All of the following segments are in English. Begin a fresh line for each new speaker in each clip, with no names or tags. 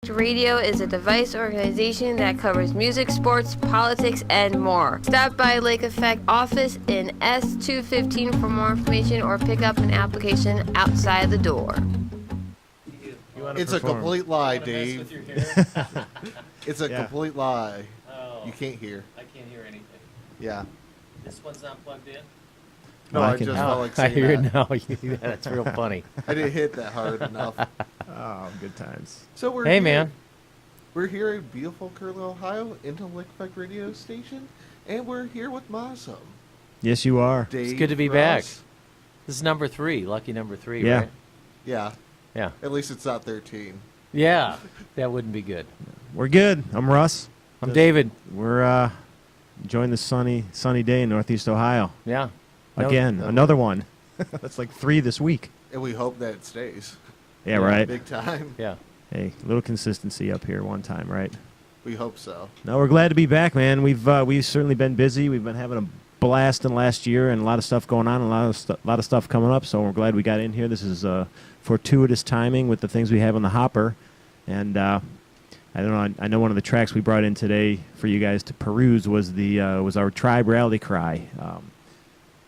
Effect Radio is a device organization that covers music, sports, politics, and more. Stop by Lake Effect office in S215 for more information or pick up an application outside the door.
It's a complete lie, Dave. It's a complete lie.
Oh.
You can't hear.
I can't hear anything.
Yeah.
This one's not plugged in?
No, I just felt like
I
saying
hear
that.
it now. That's real funny.
I didn't hit that hard enough.
Oh, good times.
So we're
Hey,
here.
man.
We're here in beautiful Curlew, Ohio, into Lake Effect Radio Station, and we're here with Mossom.
Yes, you are.
Dave,
It's good to be
Ross.
back. This is number 3, lucky number 3,
Yeah.
right?
Yeah.
Yeah.
At least it's not 13.
Yeah, that wouldn't be good.
We're good. I'm Russ.
I'm David.
We're enjoying this sunny day in Northeast Ohio.
Yeah.
Again, another one. That's like 3 this week.
And we hope that it stays.
Yeah, right.
Big time.
Yeah.
Hey, a little consistency up here one time, right?
We hope so.
No, we're glad to be back, man. We've certainly been busy. We've been having a blast in last year and a lot of stuff going on, and a lot of stuff coming up. So we're glad we got in here. This is fortuitous timing with the things we have on the hopper. And I don't know. I know one of the tracks we brought in today for you guys to peruse was our Tribe Rally Cry.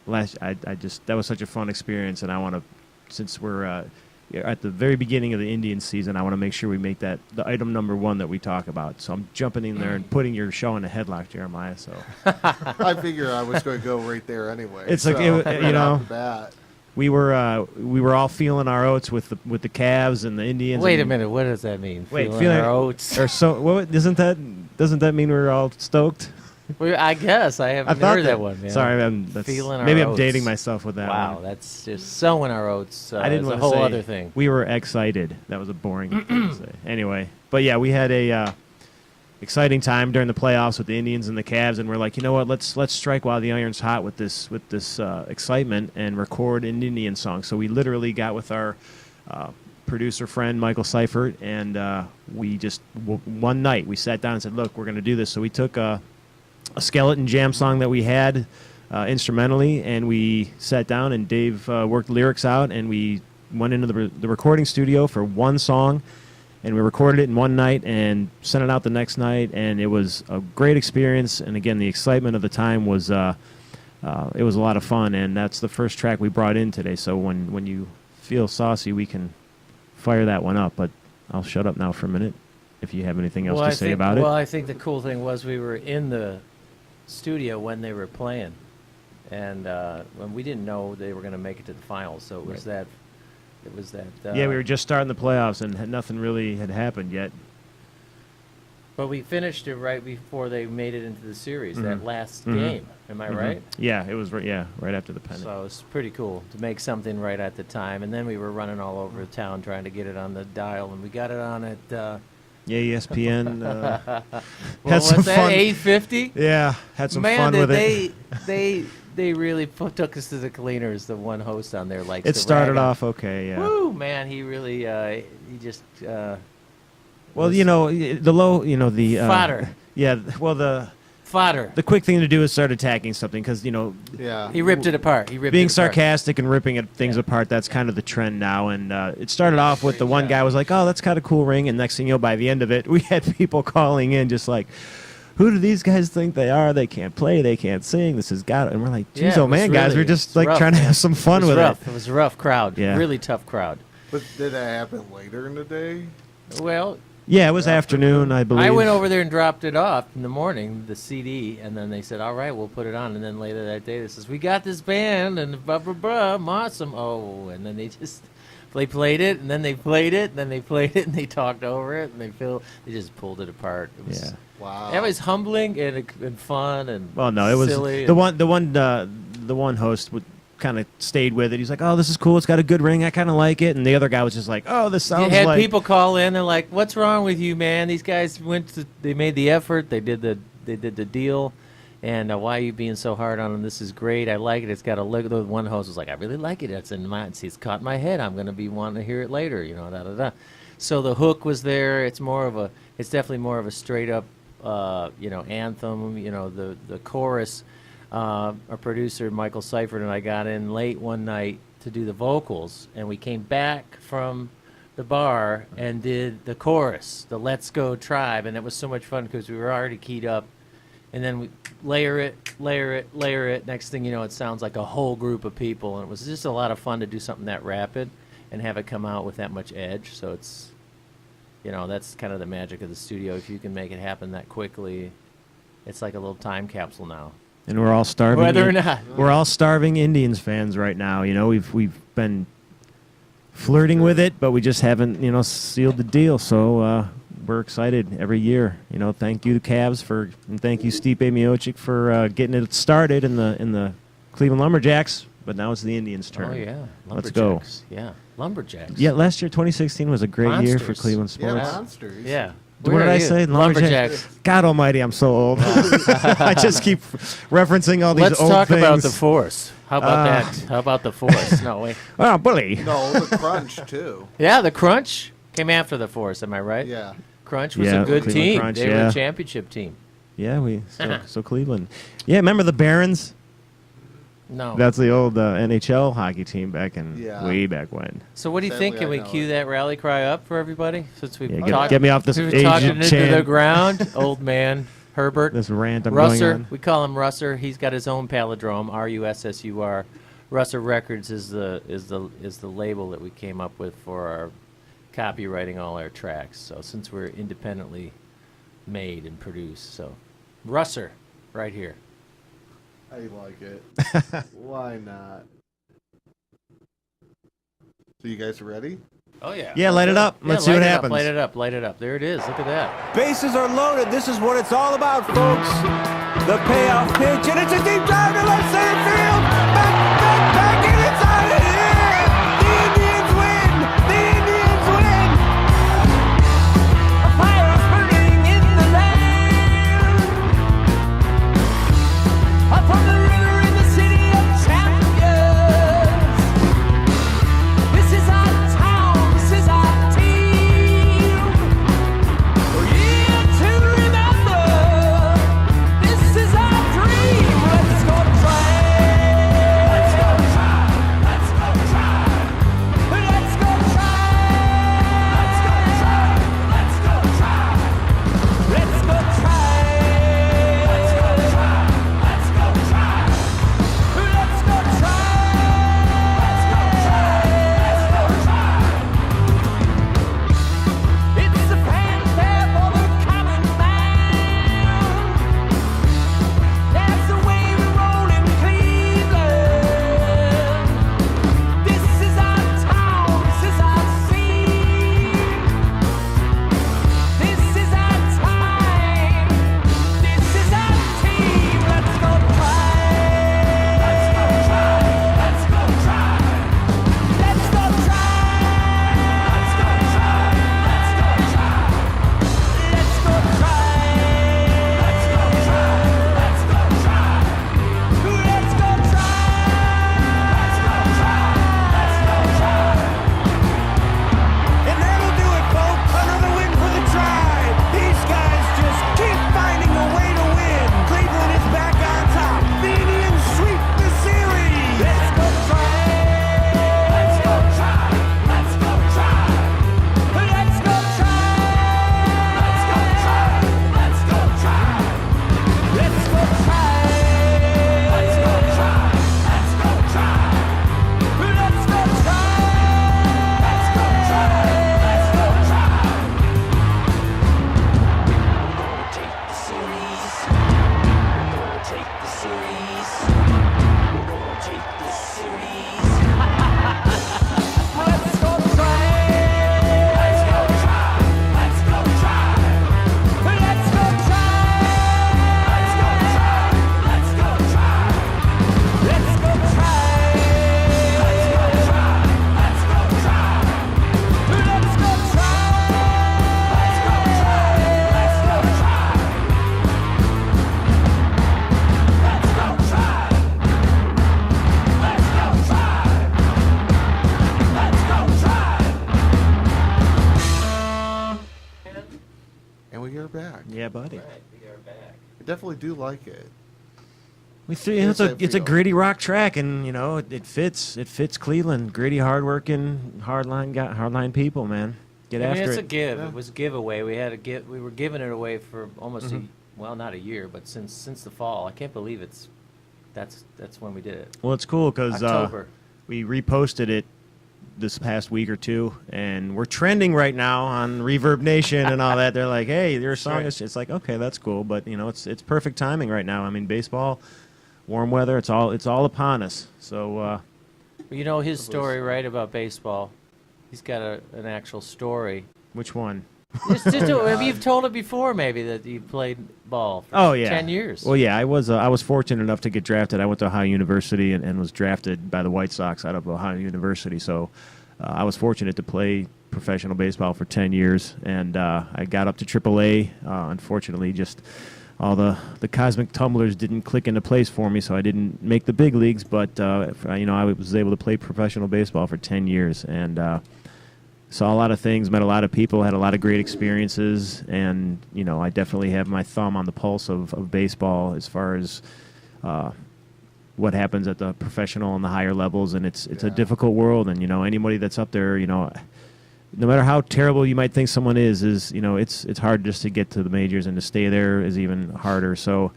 That was such a fun experience, and I want to, since we're at the very beginning of the Indian season, I want to make sure we make that the item number 1 that we talk about. So I'm jumping in there and putting your show in a headlock, Jeremiah. So
I figure I was going to go right there anyway.
It's
so,
like
right off the bat.
we were all feeling our oats with the Cavs and the Indians.
Wait a
and,
minute. What does that mean?
Wait,
feeling our oats?
Or so? What doesn't that mean we're all stoked?
Well, I guess I haven't heard that one. Man.
Sorry,
Feeling
maybe
our
I'm
oats.
dating myself with that
Wow,
one.
that's just sowing our oats.
I didn't
is
want
a
to
whole
say
other thing.
We were excited. That was a boring thing to say. Anyway, but yeah, we had a exciting time during the playoffs with the Indians and the Cavs, and we're like, you know what? Let's strike while the iron's hot with this excitement and record an Indian song. So we literally got with our producer friend Michael Seifert, and we just one night we sat down and said, look, we're going to do this. So we took a skeleton jam song that we had instrumentally, and we sat down and Dave worked lyrics out, and we went into the recording studio for one song, and we recorded it in one night and sent it out the next night, and it was a great experience. And again, the excitement of the time was it was a lot of fun, and that's the first track we brought in today. So when you feel saucy, we can fire that one up, but I'll shut up now for a minute if you have anything else to say about it.
Well, I think the cool thing was we were in the studio when they were playing, and when we didn't know they were going to make it to the finals, so it was that.
Yeah, we were just starting the playoffs, and nothing really had happened yet.
But we finished it right before they made it into the series. That last game, am I right?
Yeah, it was. Right after the pennant.
So it was pretty cool to make something right at the time, and then we were running all over town trying to get it on the dial, and we got it on at.
Yeah, ESPN.
What
had some
was that?
fun.
850.
Yeah, had some
Man,
fun with it.
they really took us to the cleaners. The one host on there likes.
It
to
started
rag on.
off okay. Yeah.
Woo, man, he really he just.
Well, you know, the low, you know, the
Fodder.
Yeah, well, the
Fodder.
quick thing to do is start attacking something because, you know,
Yeah.
He ripped it apart.
being sarcastic and ripping things apart, that's kind of the trend now. And it started off with the one guy was like, oh, that's kind of cool ring. And next thing you know, by the end of it, we had people calling in just like, who do these guys think they are? They can't play. They can't sing. This has got it. And we're like, geez,
Yeah,
oh,
it was
man, guys,
really-
we're just
it's
like
rough,
trying to
man.
have some fun with
rough.
it.
It was a rough crowd.
Yeah.
Really tough crowd.
But did that happen later in the day?
Well,
Yeah, it was afternoon, I believe.
I went over there and dropped it off in the morning, the CD, and then they said, all right, we'll put it on. And then later that day, they says, we got this band, and blah, blah, blah, Mossom. Oh, and then they played it, and then they played it, and then they played it, and they talked over it, and they just pulled it apart. It was,
Yeah.
Wow.
It was humbling and fun and
Well, no, it was
silly.
the one host would kind of stayed with it. He's like, "Oh, this is cool. It's got a good ring. I kind of like it." And the other guy was just like, "Oh, this sounds
You had
like."
people call in. They're like, "What's wrong with you, man? These guys they made the effort. They did the deal, and why are you being so hard on them? This is great. I like it. It's got a look." The one host was like, "I really like it. It's in my. It's caught in my head. I'm going to be wanting to hear it later. You know, da da da." So the hook was there. It's definitely more of a straight up, anthem. You know, the chorus. Our producer Michael Seifert and I got in late one night to do the vocals, and we came back from the bar and did the chorus, the Let's Go Tribe, and it was so much fun because we were already keyed up. And then we layer it. Next thing you know, it sounds like a whole group of people. And it was just a lot of fun to do something that rapid and have it come out with that much edge. So it's, that's kind of the magic of the studio. If you can make it happen that quickly, it's like a little time capsule now.
And we're all starving.
Whether or not.
We're all starving Indians fans right now. We've been flirting with it, but we just haven't, sealed the deal. So we're excited every year. Thank you, Cavs, and thank you, Stipe Miocic, for getting it started in the Cleveland Lumberjacks. But now it's the Indians' turn.
Oh yeah,
Let's go.
Yeah, Lumberjacks.
Yeah, last year, 2016, was a great year for
Monsters.
Cleveland sports.
Yeah, monsters.
Yeah.
What did I say?
Lumberjacks.
God Almighty, I'm so old. I just keep referencing all these
Let's
old
talk
things.
about the Force. How about that? How about the Force? No, wait.
Oh, bully.
No, the Crunch too.
Yeah, the Crunch came after the Force. Am I right?
Yeah.
Crunch was
Yeah,
a good
Cleveland
team.
Crunch,
They were
yeah.
a championship team.
Yeah, so Cleveland. Yeah, remember the Barons?
No.
That's the old NHL hockey team way back when.
So what do you
Sadly,
think? Can
I
we
know
cue
it.
that rally cry up for everybody? Since we've
Yeah,
talked,
get me off this
we've
aged
talking into
chant.
the ground, old man Herbert.
This rant I'm going
Russer,
on.
we call him Russer. He's got his own palindrome, Russur. Russer Records is the label that we came up with for our copywriting all our tracks. So since we're independently made and produced, so Russer, right here.
I like it. Why not? So you guys ready?
Oh yeah.
Yeah, light it up. Let's see what happens.
Light it up. Light it up. There it is. Look at that.
Bases are loaded. This is what it's all about, folks. The payoff pitch, and it's a deep drive to left center field. Back, and it's out of here. The Indians win. The Indians win. A fire's burning in the land. Up from the river in the city of champions. This is our town. This is our team. For years to remember. This is our dream. Let's go try. Let's go try. Let's go try. Let's go try. Let's go try. Let's go try. Let's go try. Let's go try. Let's go try. Let's go try. Let's go try. It's the fanfare for the common man. That's the way we roll in Cleveland. This is our town. This is our scene. This is our time. This is our team. Let's go try. Let's go try. Let's go try. Let's go try. Let's go try. Let's go try. Let's go try. Let's go try. Let's go try. Let's go try. Let's go try. Let's go try. And that'll do it, folks. Another win for the Tribe. These guys just keep finding a way to win. Cleveland is back on top. The Indians sweep the series. Let's go try. Let's go try. Let's go try. Let's go try. Let's go try. Let's go try. Let's go try. Let's go try. Let's go try. Let's go try. Let's go try. Let's go try. Take the series. Take the series. Take the series. Let's go try. Let's go try. Let's go try. Let's go try. Let's go try. Let's go try. Let's go try. Let's go try. Let's go try. Let's go try. Let's go try. Let's go try. Let's go try. Let's go try. Let's go try.
And we are back.
Yeah, buddy.
Right, we are back.
I definitely do like it.
We threw, you know, it's a gritty rock track, and you know it fits. It fits Cleveland. Gritty, hardworking, hardline people, man. Get
I mean,
after
it's
it.
a give.
Yeah.
It was a giveaway. We were giving it away for almost well, not a year, but since the fall. I can't believe that's when we did it.
Well, it's cool because
October.
we reposted it this past week or two, and we're trending right now on Reverb Nation and all that. They're like, "Hey, your song is." It's like, okay, that's cool, but you know, it's perfect timing right now. I mean, baseball, warm weather, it's all upon us. So
You know his story, right, about baseball. He's got an actual story.
which one?
You've told it before, maybe, that you played ball for
Oh yeah,
10 years.
Well, yeah, I was fortunate enough to get drafted. I went to Ohio University and was drafted by the White Sox out of Ohio University. So I was fortunate to play professional baseball for 10 years, and I got up to AAA. Unfortunately, just all the cosmic tumblers didn't click into place for me, so I didn't make the big leagues. But you know, I was able to play professional baseball for 10 years, and saw a lot of things, met a lot of people, had a lot of great experiences, and you know, I definitely have my thumb on the pulse of baseball as far as what happens at the professional and the higher levels. And it's a difficult world, and you know, anybody that's up there, you know, no matter how terrible you might think someone is you know, it's hard just to get to the majors, and to stay there is even harder. So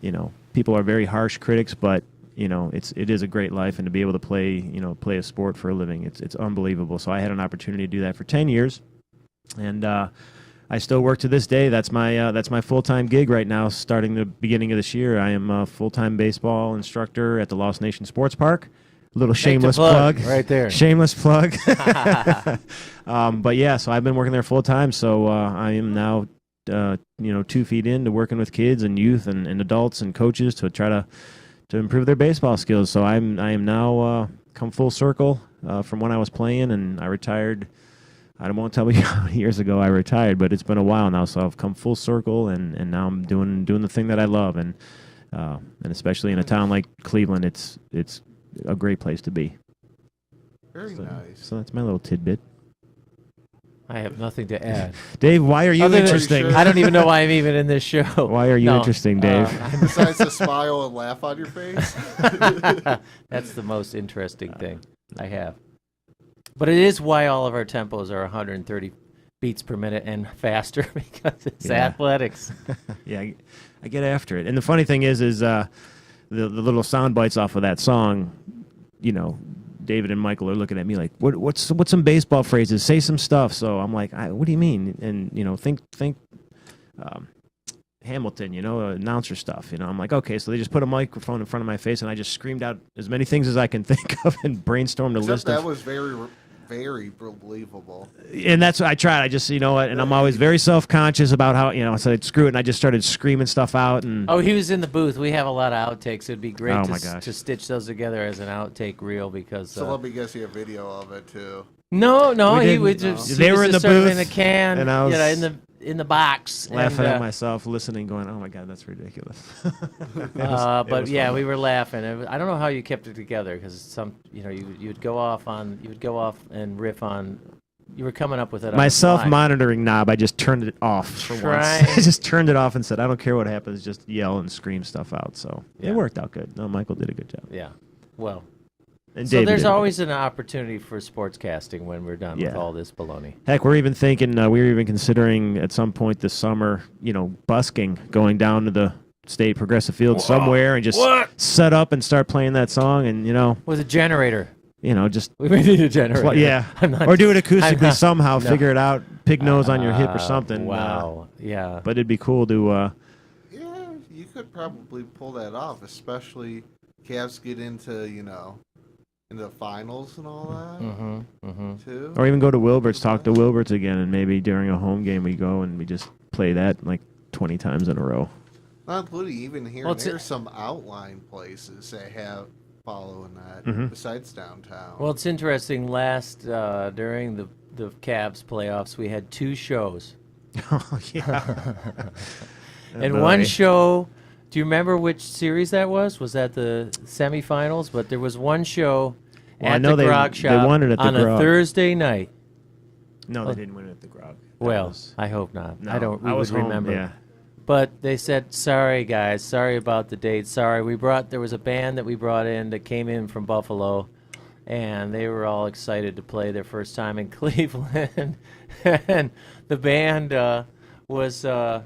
you know, people are very harsh critics, but you know, it is a great life, and to be able to play a sport for a living, it's unbelievable. So I had an opportunity to do that for 10 years, and I still work to this day. That's my full-time gig right now. Starting the beginning of this year, I am a full-time baseball instructor at the Lost Nation Sports Park. A little shameless plug
right there.
Shameless plug. But yeah, so I've been working there full-time. So I am now 2 feet into working with kids and youth and adults and coaches to try to improve their baseball skills. So I am now come full circle from when I was playing, and I retired. I won't tell you how many years ago I retired, but it's been a while now. So I've come full circle, and now I'm doing the thing that I love, and especially in a town like Cleveland, it's a great place to be.
Very nice.
So that's my little tidbit.
I have nothing to add.
Dave, why are you
Other than-
interesting?
I don't even know why I'm even in this show.
Why are you
No,
interesting, Dave?
Besides the smile and laugh on your face.
That's the most interesting thing I have. But it is why all of our tempos are 130 beats per minute and faster, because it's
Yeah.
athletics.
Yeah, I get after it. And the funny thing is the little sound bites off of that song, you know, David and Michael are looking at me like, what's some baseball phrases? Say some stuff. So I'm like, what do you mean? And you know, think Hamilton, you know, announcer stuff. You know, I'm like, okay. So they just put a microphone in front of my face, and I just screamed out as many things as I can think of and brainstormed a
Except
list
that
of.
was very, very believable.
And that's what I tried. I just, you know what, and I'm always very self-conscious about how, you know, so I'd screw it, and I just started screaming stuff out. And
Oh, he was in the booth. We have a lot of outtakes. It'd be great
Oh,
to,
my gosh.
to stitch those together as an outtake reel, because
So let me guess you a video of it too.
no,
We
he
didn't.
would just
They
he
were
was
in
just
the
sort of
booth,
in the can,
and I was
you know, in the box,
laughing
and,
at myself, listening, going, oh my God, that's ridiculous. It
but
was
yeah,
fun.
we were laughing. I don't know how you kept it together, because you know, you'd go off and riff on. You were coming up with it. on
My
the fly.
self-monitoring knob, I just turned it off for once.
Right.
I just turned it off and said, I don't care what happens, just yell and scream stuff out. So
Yeah.
it worked out good. No, Michael did a good job.
Yeah. Well,
And
so
David
there's
did a good
always an opportunity for sportscasting when we're done with
Yeah.
all this baloney.
Heck, we're even thinking, we were even considering at some point this summer, you know, busking, going down to the state progressive field somewhere and just set up and start playing that song, and, you know,
With a generator.
just,
We may need a generator.
yeah.
I'm not-
Or do it
I'm
acoustically
not-
somehow,
no.
figure it out, pig nose on your hip or something.
Wow. Yeah.
But it'd be cool to,
Yeah, you could probably pull that off, especially Cavs get into, you know, into the finals and all that too.
or even go to Wilbert's, talk to Wilbert's again, and maybe during a home game we go and we just play that like 20 times in a row.
Not including even here
Well,
and
it's-
there's some outlying places that have following that
Mhm.
besides downtown.
Well, it's interesting. During the Cavs playoffs, we had 2 shows.
Oh, yeah.
And
boy.
one show, do you remember which series that was? Was that the semifinals? But there was one show
Well, I
at
know
the
they-
Grog
they
Shop
won it at the
on a
Grog.
Thursday night.
No, they didn't win it at the Grog. That
Well,
was-
I hope not.
no,
I don't. We
I
would
was home,
remember.
Yeah.
But they said, sorry, guys, sorry about the date. Sorry, there was a band that we brought in that came in from Buffalo, and they were all excited to play their first time in Cleveland. And the band was a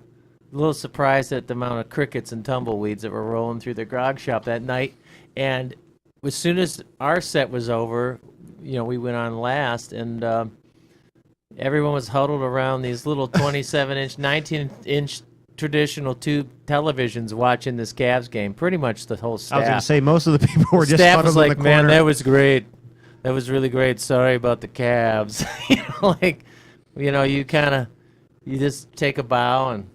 little surprised at the amount of crickets and tumbleweeds that were rolling through their grog shop that night. And as soon as our set was over, we went on last, and everyone was huddled around these little 27-inch, 19-inch traditional tube televisions watching this Cavs game. Pretty much the whole staff.
I was going to say, most of the people were just
staff
huddled
was
in
like,
the
man,
corner.
that was great. That was really great. Sorry about the Cavs. You just take a bow and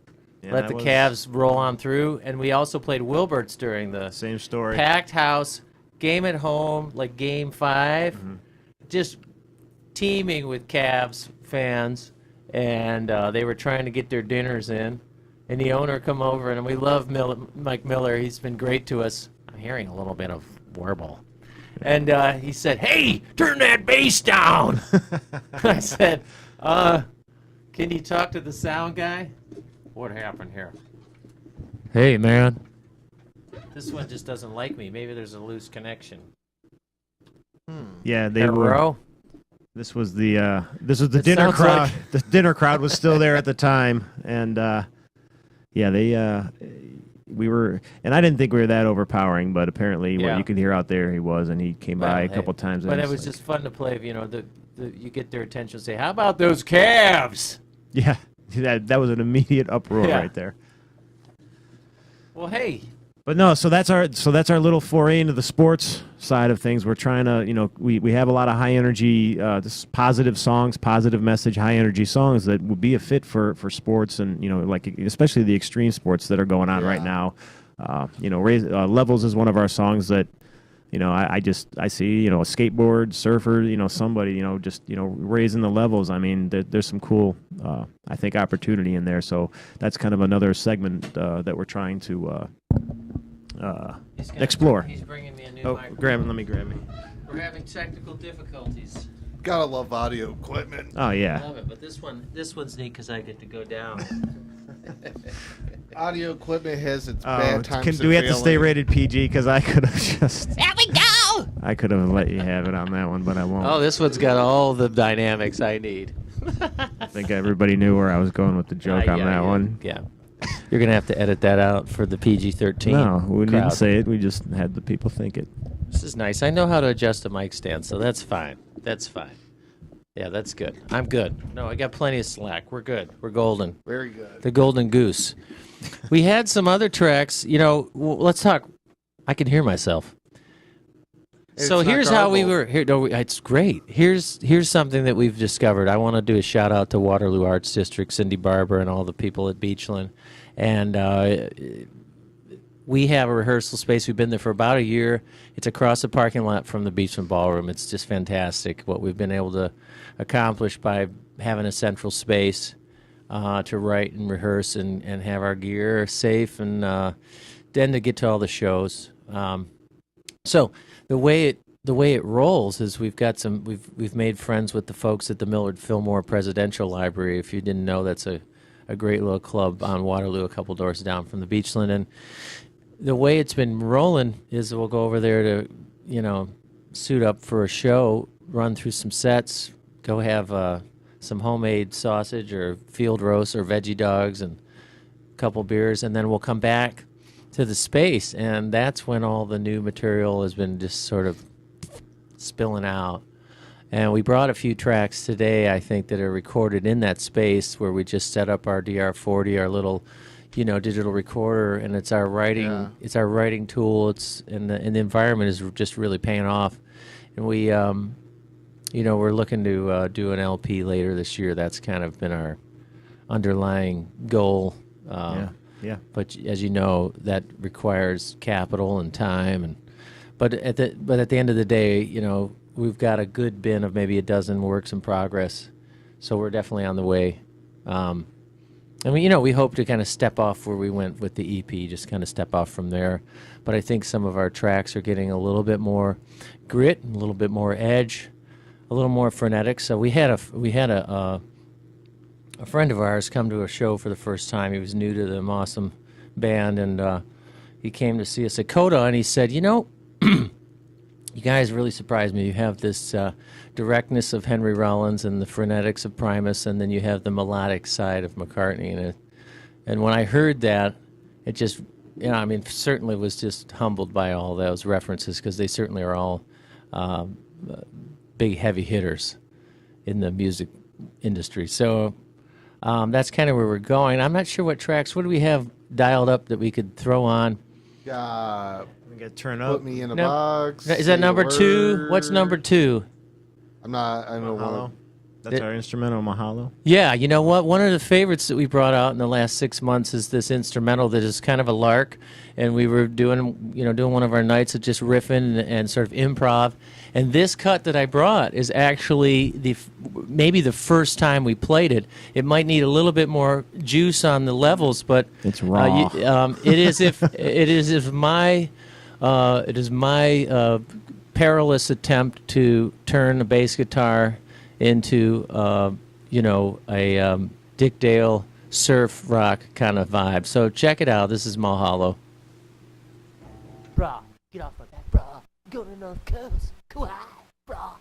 let the Cavs roll on through. And we also played Wilbert's during the
Same story.
packed house, game at home, like game 5, just teeming with Cavs fans. And they were trying to get their dinners in. And the owner come over, and we love Mike Miller. He's been great to us. I'm hearing a little bit of warble. And he said, hey, turn that bass down. I said, can you talk to the sound guy? What happened here? Hey, man. This one just doesn't like me. Maybe there's a loose connection.
Yeah, they were.
Hello?
This was the
It
dinner
sounds
crowd.
like-
The dinner crowd was still there at the time, and we were, and I didn't think we were that overpowering, but apparently,
Yeah.
what you could hear out there, he was, and he came by a couple times.
But
and
it
it's
was
like-
just fun to play. You get their attention. Say, how about those Cavs?
yeah, that was an immediate uproar
Yeah.
right there.
Well, hey,
But no, so that's our little foray into the sports side of things. We're trying to, we have a lot of high energy, positive songs, positive message, high energy songs that would be a fit for sports and like especially the extreme sports that are going on right now. Levels is one of our songs that I see a skateboard surfer, somebody just raising the levels. I mean, there's some cool I think opportunity in there. So that's kind of another segment that we're trying to. Explore.
He's bringing me a new
Oh,
microphone.
let me grab me.
We're having technical difficulties.
Gotta love audio equipment.
Oh yeah.
Love it, but this one's neat because I get to go down.
Audio equipment has its
Oh,
bad times.
do we have to stay rated PG? Because I could have just.
There we go!
I could have let you have it on that one, but I won't.
Oh, this one's got all the dynamics I need.
I think everybody knew where I was going with the joke on that one.
Yeah. You're going to have to edit that out for the PG-13
No, we didn't
crowd.
say it. We just had the people think it.
This is nice. I know how to adjust a mic stand, so that's fine. That's fine. Yeah, that's good. I'm good. No, I got plenty of slack. We're good. We're golden.
Very good.
The golden goose. We had some other tracks. Let's talk. I can hear myself.
It's
So
not
here's how we
garbled.
were here. No, it's great. Here's something that we've discovered. I want to do a shout out to Waterloo Arts District, Cindy Barber, and all the people at Beachland. And we have a rehearsal space. We've been there for about a year. It's across the parking lot from the Beachland Ballroom. It's just fantastic what we've been able to accomplish by having a central space to write and rehearse and have our gear safe and then to get to all the shows. So the way it rolls is we've made friends with the folks at the Millard Fillmore Presidential Library. If you didn't know, that's a great little club on Waterloo, a couple doors down from the Beachland. And the way it's been rolling is we'll go over there to suit up for a show, run through some sets, go have some homemade sausage or field roast or veggie dogs and a couple beers, and then we'll come back to the space, and that's when all the new material has been just sort of spilling out. And we brought a few tracks today, I think, that are recorded in that space where we just set up our DR40, our little, digital recorder, and it's our writing. It's our writing tool. And the environment is just really paying off. And we, we're looking to do an LP later this year. That's kind of been our underlying goal.
Yeah.
But as you know, that requires capital and time. But at the end of the day, we've got a good bin of maybe a dozen works in progress, so we're definitely on the way. And we hope to kind of step off where we went with the EP, just kind of step off from there. But I think some of our tracks are getting a little bit more grit, a little bit more edge, a little more frenetic. So we had a a friend of ours come to a show for the first time. He was new to the Mossom band, and he came to see us at Coda, and he said, you know, you guys really surprised me. You have this directness of Henry Rollins and the frenetics of Primus, and then you have the melodic side of McCartney. And when I heard that, it just, I mean, certainly was just humbled by all those references, because they certainly are all big, heavy hitters in the music industry. So that's kind of where we're going. I'm not sure what tracks. What do we have dialed up that we could throw on?
We got to turn up.
Put me in a
No.
box.
Is that
say
number
the
2? What's
word.
number 2?
I don't know
Mahalo.
what.
That's our instrumental, Mahalo.
Yeah, you know what? One of the favorites that we brought out in the last 6 months is this instrumental that is kind of a lark, and we were doing one of our nights of just riffing and sort of improv. And this cut that I brought is actually maybe the first time we played it. It might need a little bit more juice on the levels, but
It's raw.
it is my perilous attempt to turn a bass guitar into a Dick Dale surf rock kind of vibe. So check it out. This is Mahalo.
Brah, get off my back, brah. Go to North Coast. Go high, brah.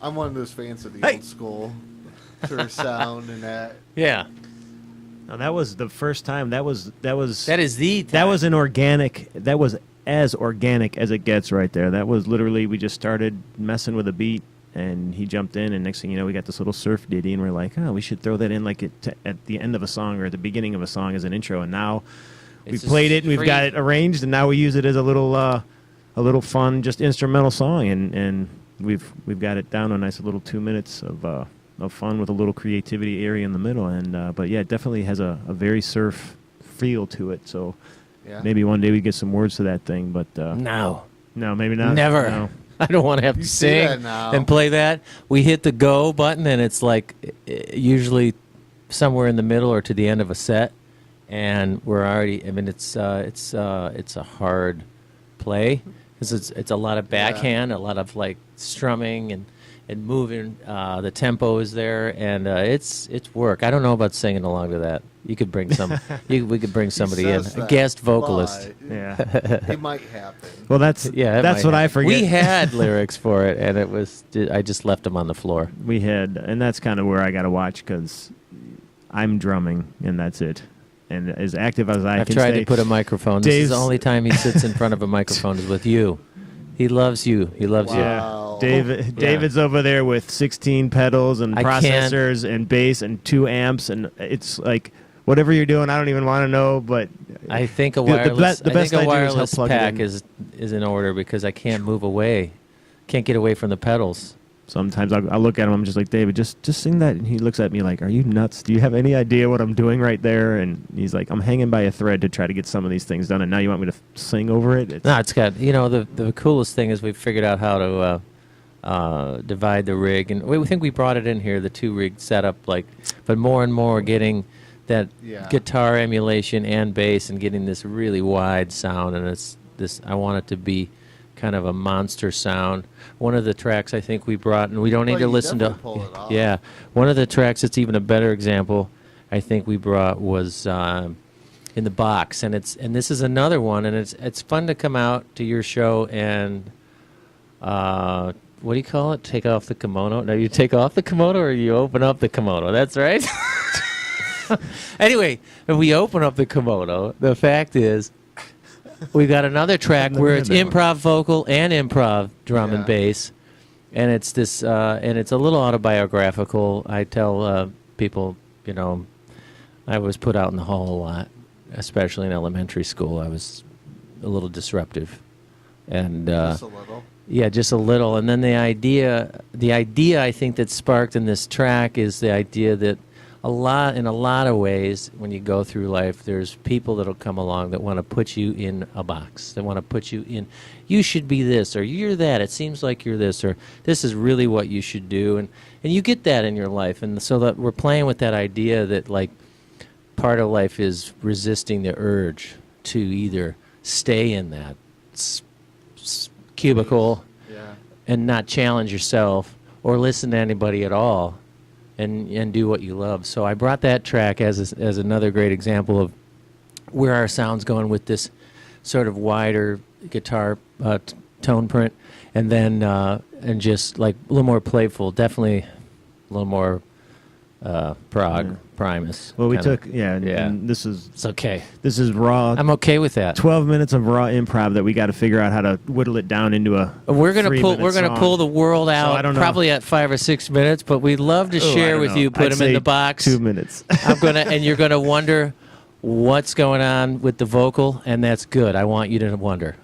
I'm one of those fans of the
Hey.
old school. sort of sound and that.
Yeah.
No, that was the first time. That was
That is the
that was an organic. That was as organic as it gets right there. That was literally, we just started messing with a beat, and he jumped in, and next thing you know, we got this little surf ditty, and we're like, oh, we should throw that in like at the end of a song or at the beginning of a song as an intro. And now we've
It's
played
just
it, and we've got
free.
it arranged, and now we use it as a little fun, just instrumental song, and we've got it down to a nice little 2 minutes of fun with a little creativity area in the middle. And but yeah, it definitely has a very surf feel to it. So.
Yeah.
Maybe one day we get some words to that thing, but
No.
no, maybe not.
Never.
No.
I don't want to have
You
to
see
sing
that now.
and play that. We hit the go button, and it's like usually somewhere in the middle or to the end of a set, and we're already. I mean, it's a hard play because it's a lot of backhand, a lot of like strumming and moving. The tempo is there, and it's work. I don't know about singing along to that. You could bring some. We could bring somebody in,
says
a
that,
guest vocalist.
but
Yeah.
It might happen.
Well, that's
Yeah, it
that's
might
what I
happen.
forget.
We had lyrics for it, and it was. I just left them on the floor.
We had, and that's kind of where I got to watch because I'm drumming, and that's it. And as active as I
I've
can
tried
stay,
to put a microphone. This is
Dave's-
the only time he sits in front of a microphone is with you. He loves you. He loves
Yeah,
Wow.
David's over there with 16 pedals and
I can't-
processors and bass and 2 amps, and it's like whatever you're doing, I don't even want to know. But
you. I think a
The- the
wireless.
be- the best
I think
I
a
do is help
wireless
plug it
pack
in.
is in order because I can't move away. Can't get away from the pedals.
sometimes I'll look at him. I'm just like, David, just sing that. And he looks at me like, are you nuts? Do you have any idea what I'm doing right there? And he's like, I'm hanging by a thread to try to get some of these things done. And now you want me to sing over it? It's,
No, it's got. The coolest thing is we've figured out how to divide the rig, and we think we brought it in here, the 2-rig setup. But more and more getting that
Yeah.
guitar emulation and bass, and getting this really wide sound. And it's this. I want it to be kind of a monster sound. One of the tracks I think we brought, and we don't need
Well,
to
you
listen to.
definitely pull it off.
Yeah, one of the tracks that's even a better example, I think we brought was in the box, and this is another one, and it's fun to come out to your show and what do you call it? Take off the kimono. No, you take off the kimono or you open up the kimono. That's right. Anyway, if we open up the kimono, the fact is we got another track
Never
where
had
it's
that one.
improv vocal and improv drum and
Yeah.
bass, and it's this and it's a little autobiographical. I tell people, I was put out in the hall a lot, especially in elementary school. I was a little disruptive, and
Just a little.
yeah, just a little. And then the idea I think that sparked in this track is the idea that in a lot of ways, when you go through life, there's people that'll come along that want to put you in a box. They want to put you in, you should be this, or you're that. It seems like you're this, or this is really what you should do. And you get that in your life. And so that we're playing with that idea that, like, part of life is resisting the urge to either stay in that cubicle
Yeah.
and not challenge yourself or listen to anybody at all and do what you love. So I brought that track as another great example of where our sound's going with this sort of wider guitar tone print, and then and just like a little more playful, definitely a little more prog, Primus.
well, we
kinda.
took and this is
It's okay.
raw.
I'm okay with that.
12 minutes of raw improv that we got to figure out how to whittle it down into a.
We're gonna
3-minute song.
pull the world out
I don't know.
probably at 5 or 6 minutes, but we'd love to
Oh, I
share
don't
with
know.
you. Put
I'd
them in
say
the box.
2 minutes.
And you're gonna wonder what's going on with the vocal, and that's good. I want you to wonder.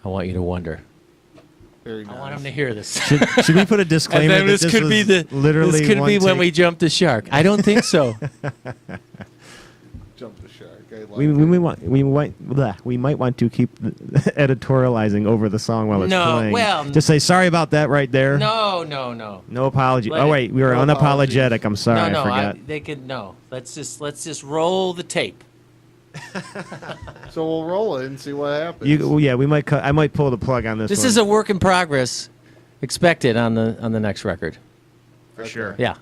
Very
I
nice.
want them to hear this.
Should we put a disclaimer?
And then
that
this could be
was literally
this could
one
be when
take?
we jump the shark. I don't think so.
Jump the shark. I like
We might want to keep editorializing over the song while it's
No,
playing.
well-
just say sorry about that right there.
No.
No apology.
Let
Oh
it-
wait, we were
no
unapologetic.
apologies.
I'm sorry,
no,
I forgot.
they could no. Let's just roll the tape.
So we'll roll it and see what happens.
We might cut. I might pull the plug on this.
This
one.
is a work in progress. Expected on the next record.
for sure.
Yeah.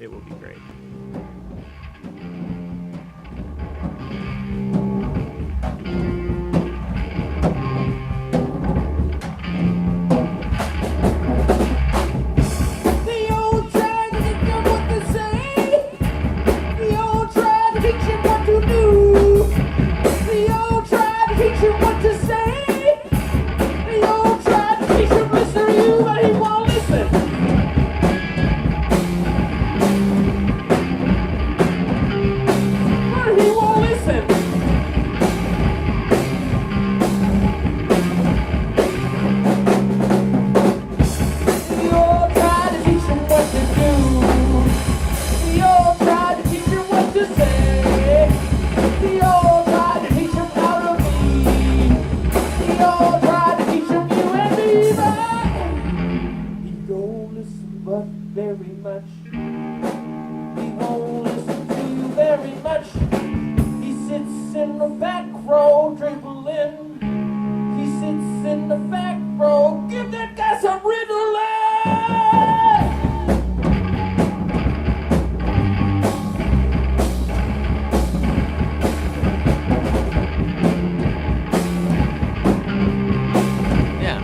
It will be great.
The old times that come with the much. He sits in the back row, dribbling. He sits in the back row. Give that guy some Ritalin.
Yeah.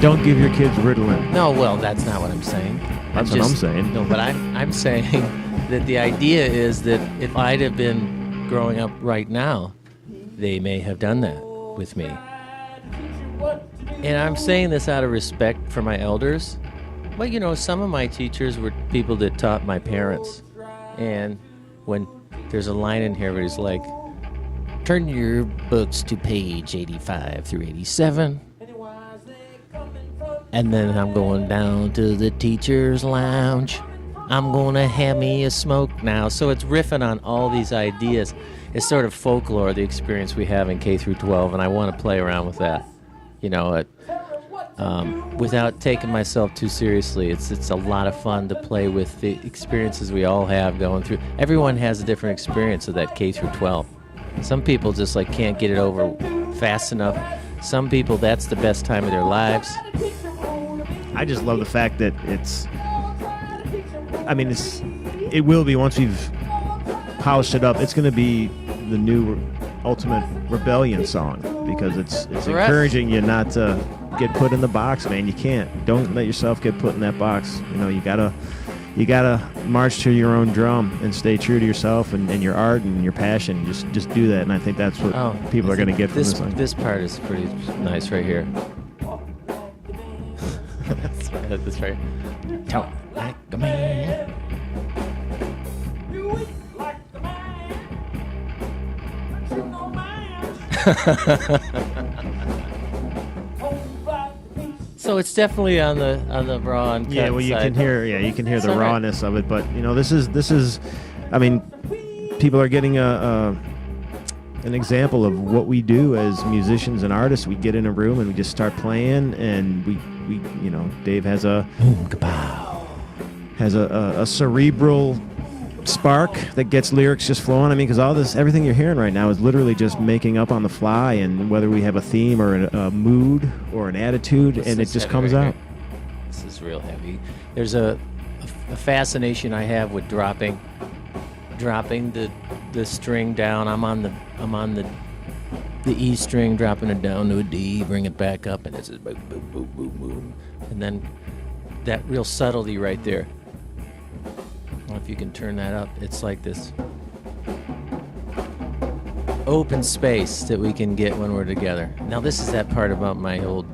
Don't give your kids Ritalin.
No, well, that's not what I'm saying.
That's what I'm saying.
No, but I'm saying that the idea is that if I'd have been growing up right now, they may have done that with me. And I'm saying this out of respect for my elders. But, you know, some of my teachers were people that taught my parents. And when there's a line in here where he's like, turn your books to page 85 through 87. And then I'm going down to the teacher's lounge. I'm going to have me a smoke now. So it's riffing on all these ideas. It's sort of folklore, the experience we have in K through 12, and I want to play around with that. You know, without taking myself too seriously. It's a lot of fun to play with the experiences we all have going through. Everyone has a different experience of that K through 12. Some people just like can't get it over fast enough. Some people, that's the best time of their lives.
I just love the fact that it will be, once we've polished it up, it's going to be the new Ultimate Rebellion song, because it's encouraging you not to get put in the box, man. You can't. Don't let yourself get put in that box. You know, you gotta march to your own drum and stay true to yourself and your art and your passion. Just do that, and I think that's what people are going to get from this song.
This part is pretty nice right here. That's right. Talk like a man.
You eat like the man. But you know man.
So it's definitely on the raw and cut
Yeah, well, you
side.
can hear the
all right.
rawness of it, but you know, this is, I mean, people are getting an example of what we do as musicians and artists. We get in a room and we just start playing, and we you know, Dave has a cerebral spark that gets lyrics just flowing. I mean, because everything you're hearing right now is literally just making up on the fly, and whether we have a theme or a mood or an attitude, and it just comes out.
This is real heavy. There's a fascination I have with dropping the string down. I'm on the E string, dropping it down to a D, bring it back up, and it's just boom, boom, boom, boom, boom, and then that real subtlety right there. I don't know if you can turn that up. It's like this open space that we can get when we're together. Now this is that part about my old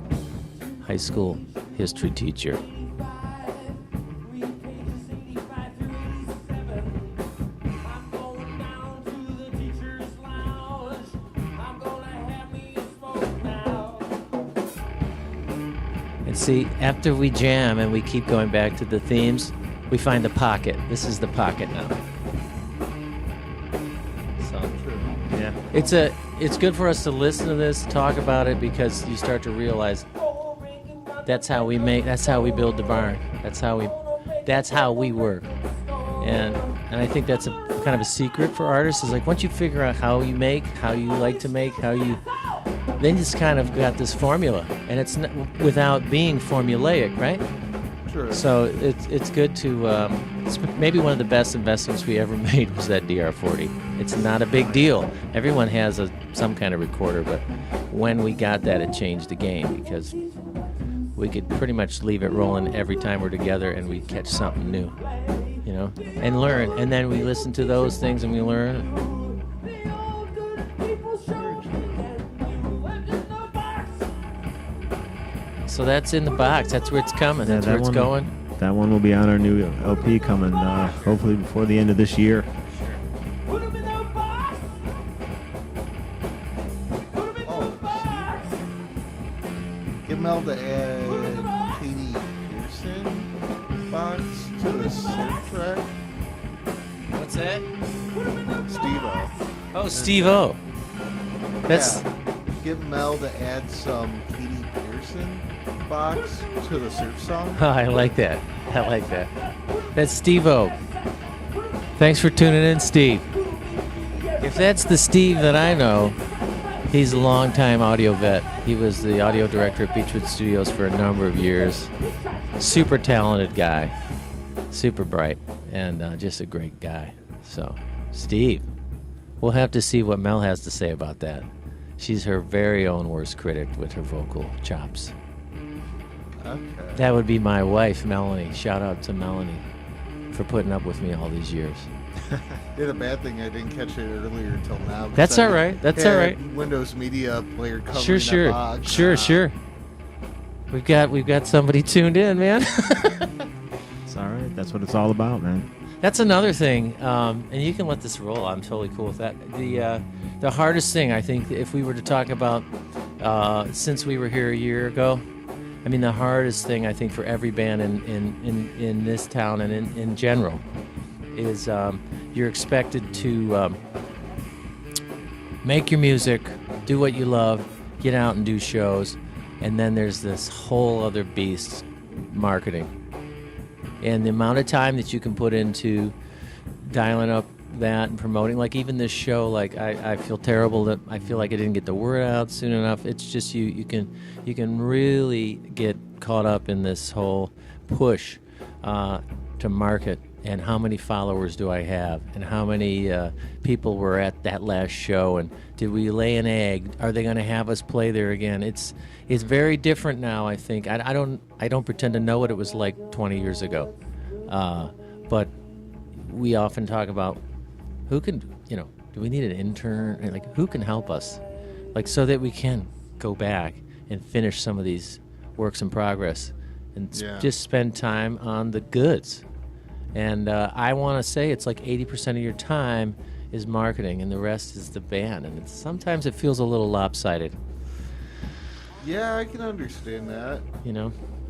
high school history teacher. And see, after we jam and we keep going back to the themes, we find the pocket. This is the pocket now. So
Yeah.
it's good for us to listen to this, talk about it, because you start to realize that's how we build the barn. That's how we work. And I think that's a kind of a secret for artists, is like once you figure out how you make, how you like to make, then you just kind of got this formula, and it's without being formulaic, right?
Sure.
So it's good to it's maybe one of the best investments we ever made was that DR40. It's not a big deal. Everyone has some kind of recorder, but when we got that, it changed the game, because we could pretty much leave it rolling every time we're together, and we catch something new, you know, and learn. And then we listen to those things and we learn. So that's in the box. That's where it's coming. That's where it's going.
That one will be on our new LP coming, hopefully before the end of this year.
Get Mel to add Katie Pearson box to the soundtrack.
What's that?
Steve-O.
Oh, Steve-O. That's
Get Mel to add some Katie Pearson box to the search song.
Oh, I like that. I like that. That's Steve-O. Thanks for tuning in, Steve. If that's the Steve that I know, he's a longtime audio vet. He was the audio director at Beechwood Studios for a number of years. Super talented guy, super bright, and just a great guy. So, Steve, we'll have to see what Mel has to say about that. She's her very own worst critic with her vocal chops.
Okay.
That would be my wife, Melanie. Shout out to Melanie for putting up with me all these years.
Yeah, the bad thing I didn't catch it earlier until now. 'Cause
That's
I
all right. That's
had
all right.
Windows Media Player covering
Sure,
that
sure,
box.
sure. We've got somebody tuned in, man.
It's all right. That's what it's all about, man.
That's another thing, and you can let this roll. I'm totally cool with that. The hardest thing, I think, if we were to talk about since we were here a year ago, I mean, the hardest thing I think for every band in this town and in general is you're expected to make your music, do what you love, get out and do shows, and then there's this whole other beast, marketing. And the amount of time that you can put into dialing up that and promoting, like even this show, like I feel terrible that I feel like I didn't get the word out soon enough. It's just you can really get caught up in this whole push to market, and how many followers do I have, and how many people were at that last show, and did we lay an egg? Are they going to have us play there again? It's very different now, I think. I don't pretend to know what it was like 20 years ago, but we often talk about who can, do we need an intern? And like, who can help us? Like, so that we can go back and finish some of these works in progress and just spend time on the goods. And I want to say it's like 80% of your time is marketing and the rest is the band. And sometimes it feels a little lopsided.
Yeah, I can understand that.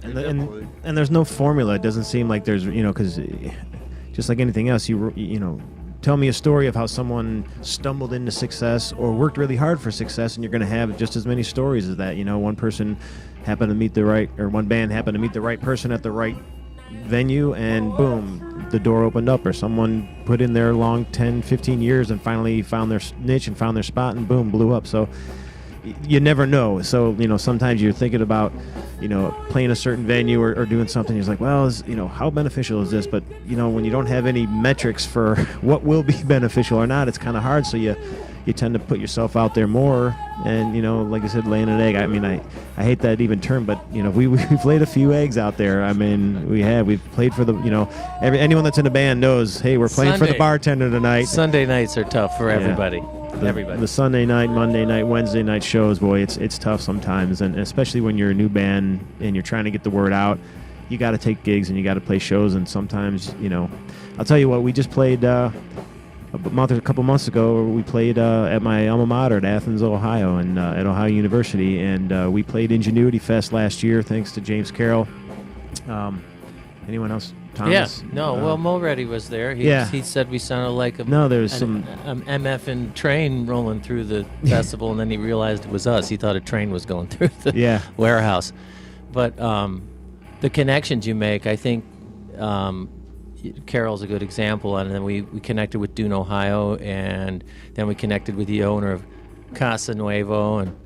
And there's no formula. It doesn't seem like there's, because just like anything else, you tell me a story of how someone stumbled into success or worked really hard for success, and you're going to have just as many stories as that. One person happened to meet one band happened to meet the right person at the right venue, and boom, the door opened up, or someone put in their long 10, 15 years and finally found their niche and found their spot, and boom, blew up. So you never know. So, sometimes you're thinking about, playing a certain venue or doing something. You're like, well, how beneficial is this? But, when you don't have any metrics for what will be beneficial or not, it's kind of hard. So you tend to put yourself out there more. And, like I said, laying an egg. I mean, I hate that even term, but, we've laid a few eggs out there. I mean, we've played for the, anyone that's in a band knows, hey, we're playing for the bartender tonight.
Sunday nights are tough for everybody.
The Sunday night, Monday night, Wednesday night shows, boy, it's tough sometimes, and especially when you're a new band and you're trying to get the word out, you got to take gigs and you got to play shows, and sometimes, I'll tell you what, we just played a couple months ago. We played at my alma mater at Athens, Ohio, and at Ohio University, and we played Ingenuity Fest last year, thanks to James Carroll. Anyone else? Thomas?
Yeah, no. Well, Mulready was there. He said we sounded like an MF and train rolling through the festival, and then he realized it was us. He thought a train was going through the warehouse. But the connections you make, I think Carol's a good example. And then we connected with Dune, Ohio, and then we connected with the owner of Casa Nuevo, and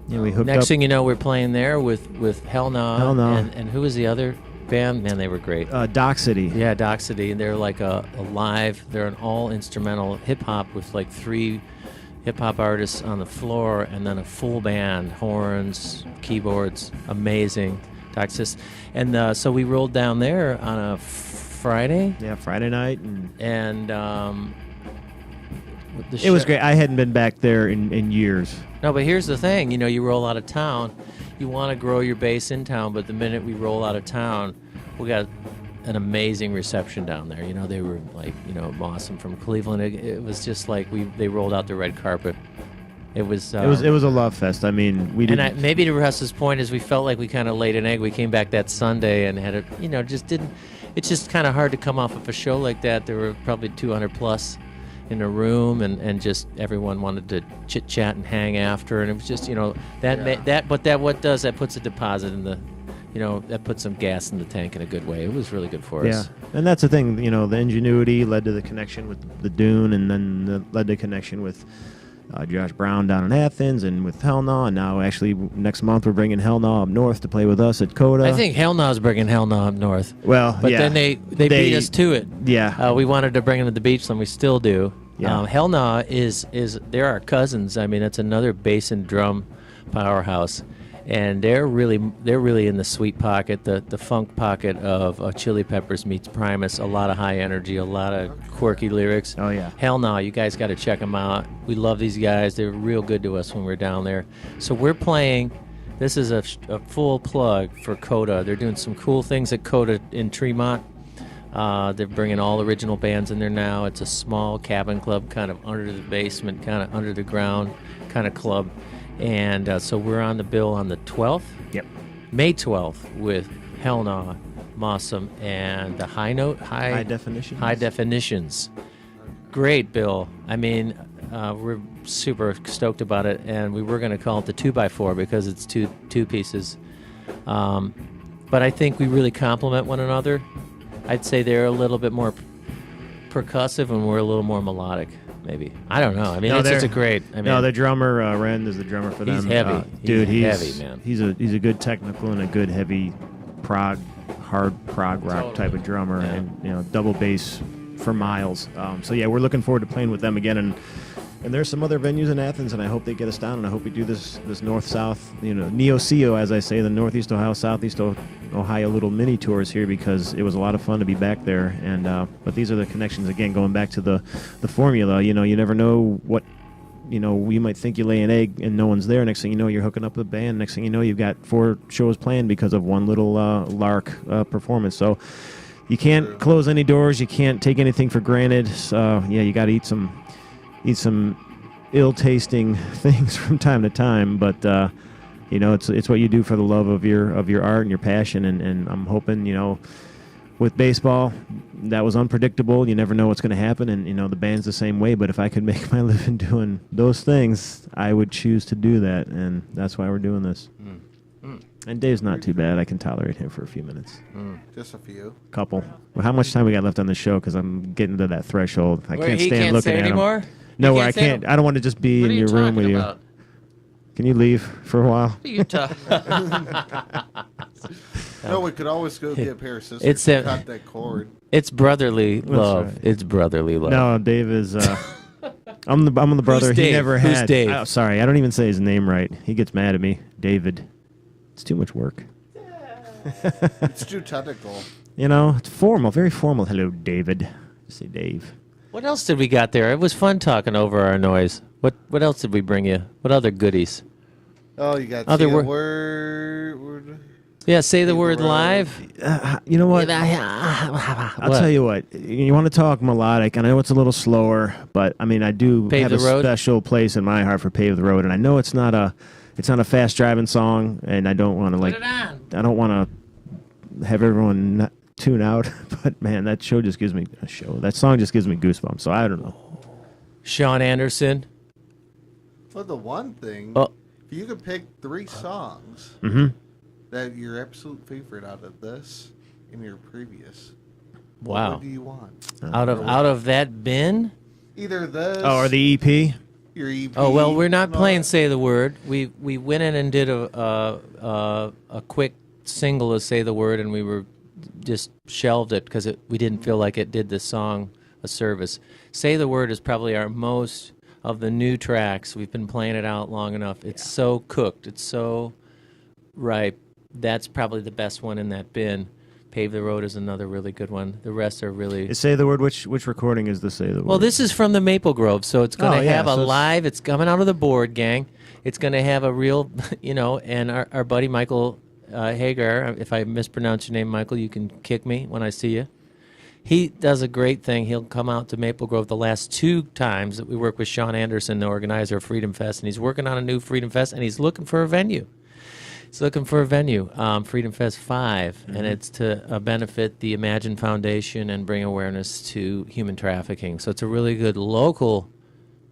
we hooked
next
up.
thing you know, we're playing there with Hell No. And who was the other band? Man, they were great.
Dock City.
Yeah, Dock City. And they're like a live, they're an all instrumental hip hop with like 3 hip hop artists on the floor and then a full band, horns, keyboards, amazing. Toxis. And so we rolled down there on a Friday.
Yeah, Friday night.
And
it was great. I hadn't been back there in years.
No, but here's the thing. You roll out of town, you want to grow your base in town, but the minute we roll out of town, we got an amazing reception down there. They were like, Mossom from Cleveland. It was just like they rolled out the red carpet. It was a
love fest. I mean, we did.
And maybe to Russ's point is we felt like we kind of laid an egg. We came back that Sunday and had it's just kind of hard to come off of a show like that. There were probably 200 plus in a room, and just everyone wanted to chit chat and hang after, and it was just what puts a deposit in the that put some gas in the tank in a good way. It was really good for
Yeah,
us.
and that's the thing. The ingenuity led to the connection with the Dune, and then led to connection with Josh Brown down in Athens, and with Hell No. And now, actually, next month we're bringing Hell No up north to play with us at Coda.
I think Hell No's bringing Hell No up north.
Well,
But
yeah,
then they beat us to it.
Yeah,
We wanted to bring them to the beach, and we still do.
Yeah.
Hell No is they're our cousins. I mean, it's another bass and drum powerhouse, and they're really in the sweet pocket, the funk pocket of Chili Peppers meets Primus. A lot of high energy, a lot of quirky lyrics.
Oh, yeah.
Hell No, you guys got to check them out. We love these guys. They're real good to us when we're down there. So we're playing. This is a full plug for Coda. They're doing some cool things at Coda in Tremont. They're bringing all original bands in there now. It's a small cabin club, kind of under the basement, kind of under the ground kind of club. And so we're on the bill on the 12th.
Yep.
May 12th with Hell No, Mossom, and the High
Definition.
High Definitions. Great bill. I mean, we're super stoked about it, and we were going to call it the 2x4 because it's two pieces. But I think we really complement one another. I'd say they're a little bit more percussive, and we're a little more melodic. Maybe, I don't know. I mean, it's a great. I mean,
No, the drummer Ren is the drummer for them.
He's heavy.
Dude.
He's
He's
heavy, man.
He's a good technical and a good heavy hard prog rock type of drummer,
Yeah.
and double bass for miles. So yeah, we're looking forward to playing with them again, and there's some other venues in Athens, and I hope they get us down, and I hope we do this north-south, Neo-CO, as I say, the Northeast Ohio, Southeast Ohio little mini tours here, because it was a lot of fun to be back there. And but these are the connections, again, going back to the formula. You never know what, you might think you lay an egg and no one's there. Next thing you know, you're hooking up with a band. Next thing you know, you've got 4 shows planned because of one little lark performance. So you can't close any doors. You can't take anything for granted. So yeah, you got to eat some ill-tasting things from time to time, but it's what you do for the love of your art and your passion. And I'm hoping, with baseball, that was unpredictable. You never know what's going to happen, and the band's the same way. But if I could make my living doing those things, I would choose to do that, and that's why we're doing this. And Dave's not too bad. I can tolerate him for a few minutes.
Just a few.
Couple. Well, how much time we got left on the show? Because I'm getting to that threshold. I
Where
can't
he
stand
can't
looking
say
at
anymore?
him. No,
You
I
can't say
can't.
no-
I don't want to just be
What
in
are you
your room
talking
with you.
about?
Can you leave for a while?
What are you talking?
No, we could always go get a pair of scissors
It's
and
a-
cut that cord.
It's brotherly love.
right.
It's brotherly love.
No, Dave is. I'm the brother he
Dave?
never
Who's
had.
Dave?
Oh, sorry, I don't even say his name right. He gets mad at me. David. It's too much work.
It's too technical.
It's formal, very formal. Hello, David. Just say Dave.
What else did we got there? It was fun talking over our noise. What else did we bring you? What other goodies?
Oh, you got
Other
the
word-
word.
Yeah, say the
the
word
word.
live.
You know what? I'll
What?
tell you what. You want to talk melodic. I know it's a little slower, but I mean, I do
Pave
have
the
a
Road?
special place in my heart for "Pave the Road," and I know it's not a fast driving song, and I don't want to
Put it on.
I don't want to have everyone not tune out, but man, that song just gives me goosebumps. So I don't know.
Sean Anderson.
Well, the one thing,
Oh.
if you could pick 3 songs
Mm-hmm.
that your absolute favorite out of this and your previous,
Wow.
what do you want?
Out of that bin.
Either this
Oh, or the EP.
your EP.
Oh well, we're not
and all
playing
that.
"Say the Word." We went in and did a quick single of "Say the Word," and we were just shelved it because we didn't feel like it did the song a service. "Say the Word" is probably our most of the new tracks. We've been playing it out long enough. It's so cooked. It's so ripe. That's probably the best one in that bin. "Pave the Road" is another really good one. The rest are really.
Say the Word. Which recording is the Say the Word?
Well, this is from the Maple Grove, so it's going to
Oh, yeah,
have a
so it's-
live. It's coming out of the board, gang. It's going to have a real, and our buddy Michael Hagar. If I mispronounce your name, Michael, you can kick me when I see you. He does a great thing. He'll come out to Maple Grove the last 2 times that we work with Sean Anderson, the organizer of Freedom Fest, and he's working on a new Freedom Fest, and he's looking for a venue. Freedom Fest 5, and it's to benefit the Imagine Foundation and bring awareness to human trafficking. So it's a really good local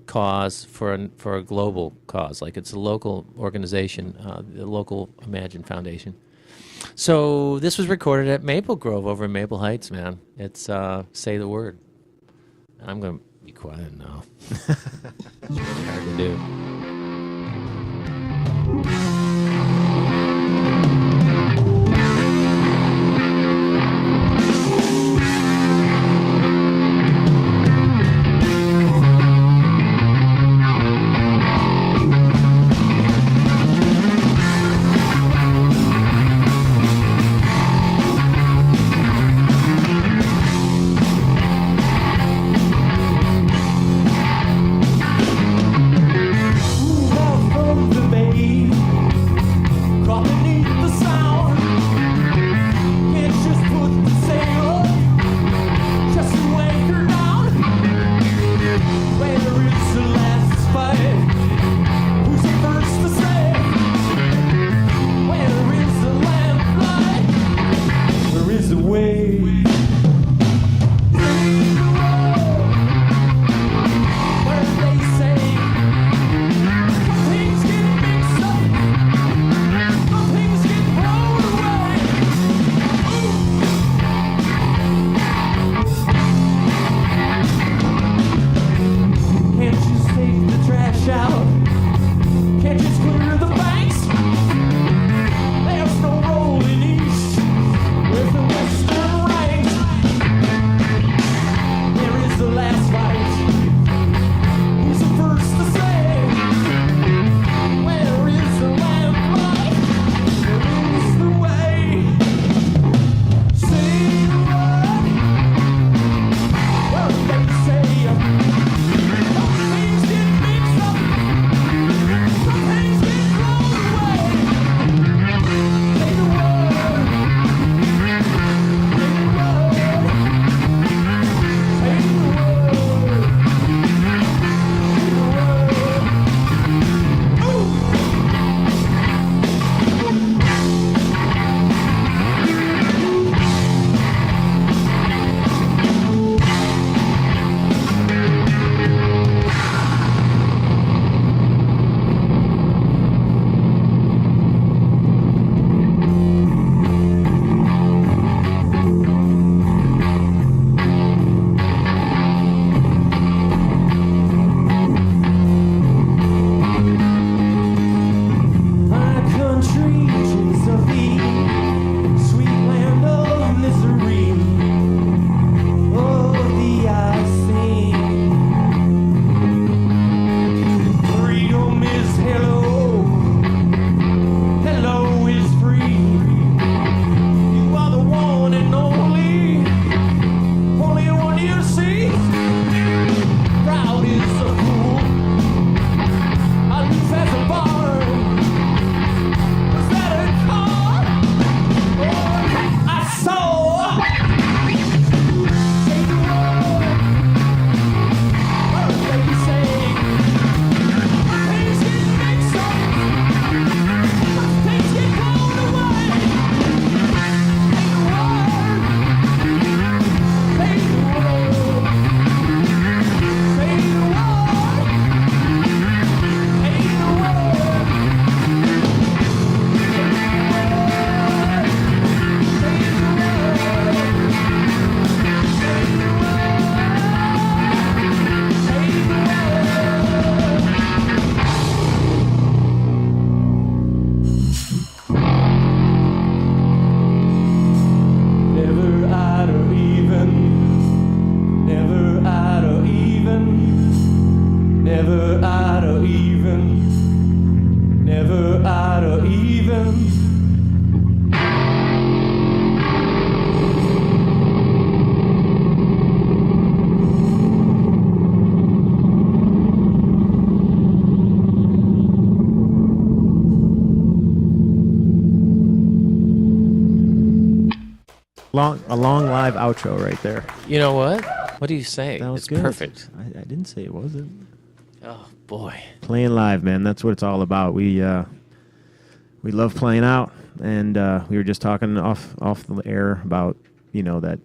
cause for a global cause. Like, it's a local organization, the local Imagine Foundation. So this was recorded at Maple Grove over in Maple Heights, man. It's Say the Word. I'm going to be quiet now. It's really hard to do.
A long live outro right there.
You know what? What do you say?
That was
It's
good.
perfect.
I didn't say it wasn't.
Oh boy.
Playing live, man. That's what it's all about. We love playing out, and we were just talking off the air about that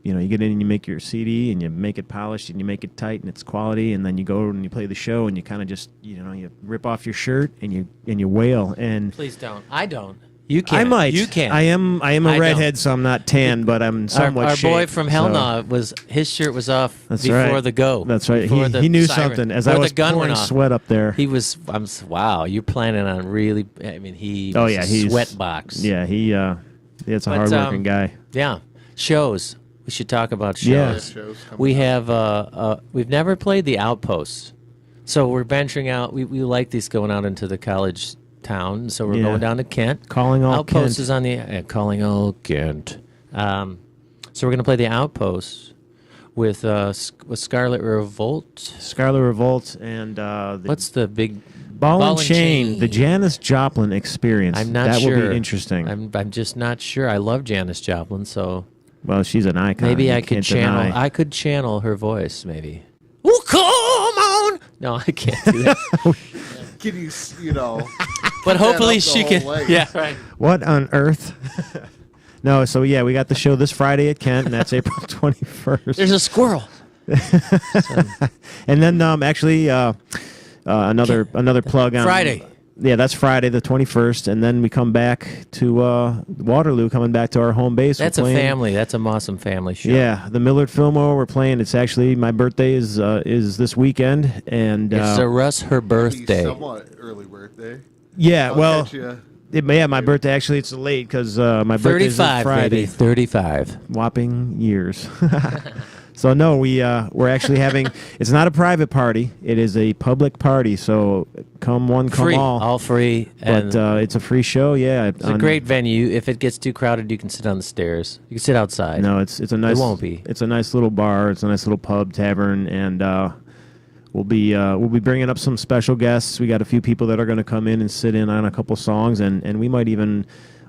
you get in and you make your CD and you make it polished and you make it tight and it's quality, and then you go and you play the show and you kind of just you rip off your shirt and you wail and
Please don't. I don't. You can't.
I might.
You can't.
I am
I
a
don't.
redhead, so I'm not tan, but I'm somewhat
Our boy
shaped,
from Hell
so-
No his shirt was off
That's
before
right.
the go.
That's right.
Before the
He knew
siren,
something as
before
I was
the gun
pouring
went off.
sweat up there.
He was. Wow. You're planning on really? I mean, he.
Oh
was
yeah,
a
he's
sweat box.
Yeah, it's a
But,
hardworking guy.
Yeah. Shows. We should talk about shows.
Yeah.
Shows coming
We
up.
have. We've never played the Outposts, so we're venturing out. We like these going out into the college town. So we're
Yeah.
going down to Kent.
Calling all
Outpost
Kent.
is on the calling all Kent. So we're going to play the Outpost with Scarlet Revolt.
Scarlet Revolt and the
What's the big
Ball and Chain, the Janis Joplin experience.
I'm not
that
sure.
will be interesting.
I'm just not sure. I love Janis Joplin, so
Well, she's an icon.
maybe
you
I could
can't
channel.
deny.
I could channel her voice, maybe. Oh, come on! No, I can't do that.
Can you, you know?
But
that
hopefully
up the
she
whole
can.
way.
Yeah, right.
What on earth? No, so yeah, we got the show this Friday at Kent, and that's April 21st.
There's a squirrel.
And then actually another plug on
Friday.
Yeah, that's Friday the 21st, and then we come back to Waterloo, coming back to our home base.
That's
We're
a
playing-
family. That's a Mossom family show.
Yeah, the Millard Fillmore. We're playing. It's actually my birthday is this weekend, and
It's a Russ her
Be
birthday.
somewhat early birthday.
yeah,
I'll
well,
catch ya.
yeah, my birthday actually it's late because my birthday's
35,
Friday.
baby. 35.
Whopping years. So no, we're actually having. It's not a private party. It is a public party. So come one, come
Free.
all.
Free.
But
And
it's a free show. Yeah,
it's a great venue. If it gets too crowded, you can sit on the stairs. You can sit outside.
No, it's a nice.
won't be.
It's a nice little bar. It's a nice little pub tavern, and we'll be bringing up some special guests. We got a few people that are going to come in and sit in on a couple songs, and we might even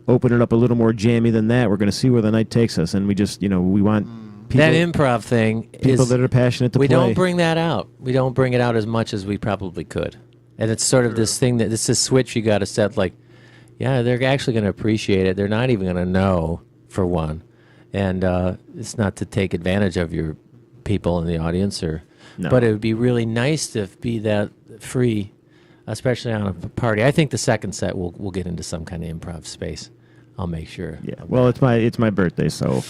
open it up a little more jammy than that. We're going to see where the night takes us, and we just we want people,
That improv thing
people
is.
that are passionate to
We
play.
don't bring that out. We don't bring it out as much as we probably could. And it's sort of this thing that this is switch you got to set. Like, yeah, they're actually going to appreciate it. They're not even going to know, for one. And it's not to take advantage of your people in the audience,
No.
but it would be really nice to be that free, especially on a party. I think the second set we'll get into some kind of improv space. I'll make sure.
Yeah. Well, it's my birthday, so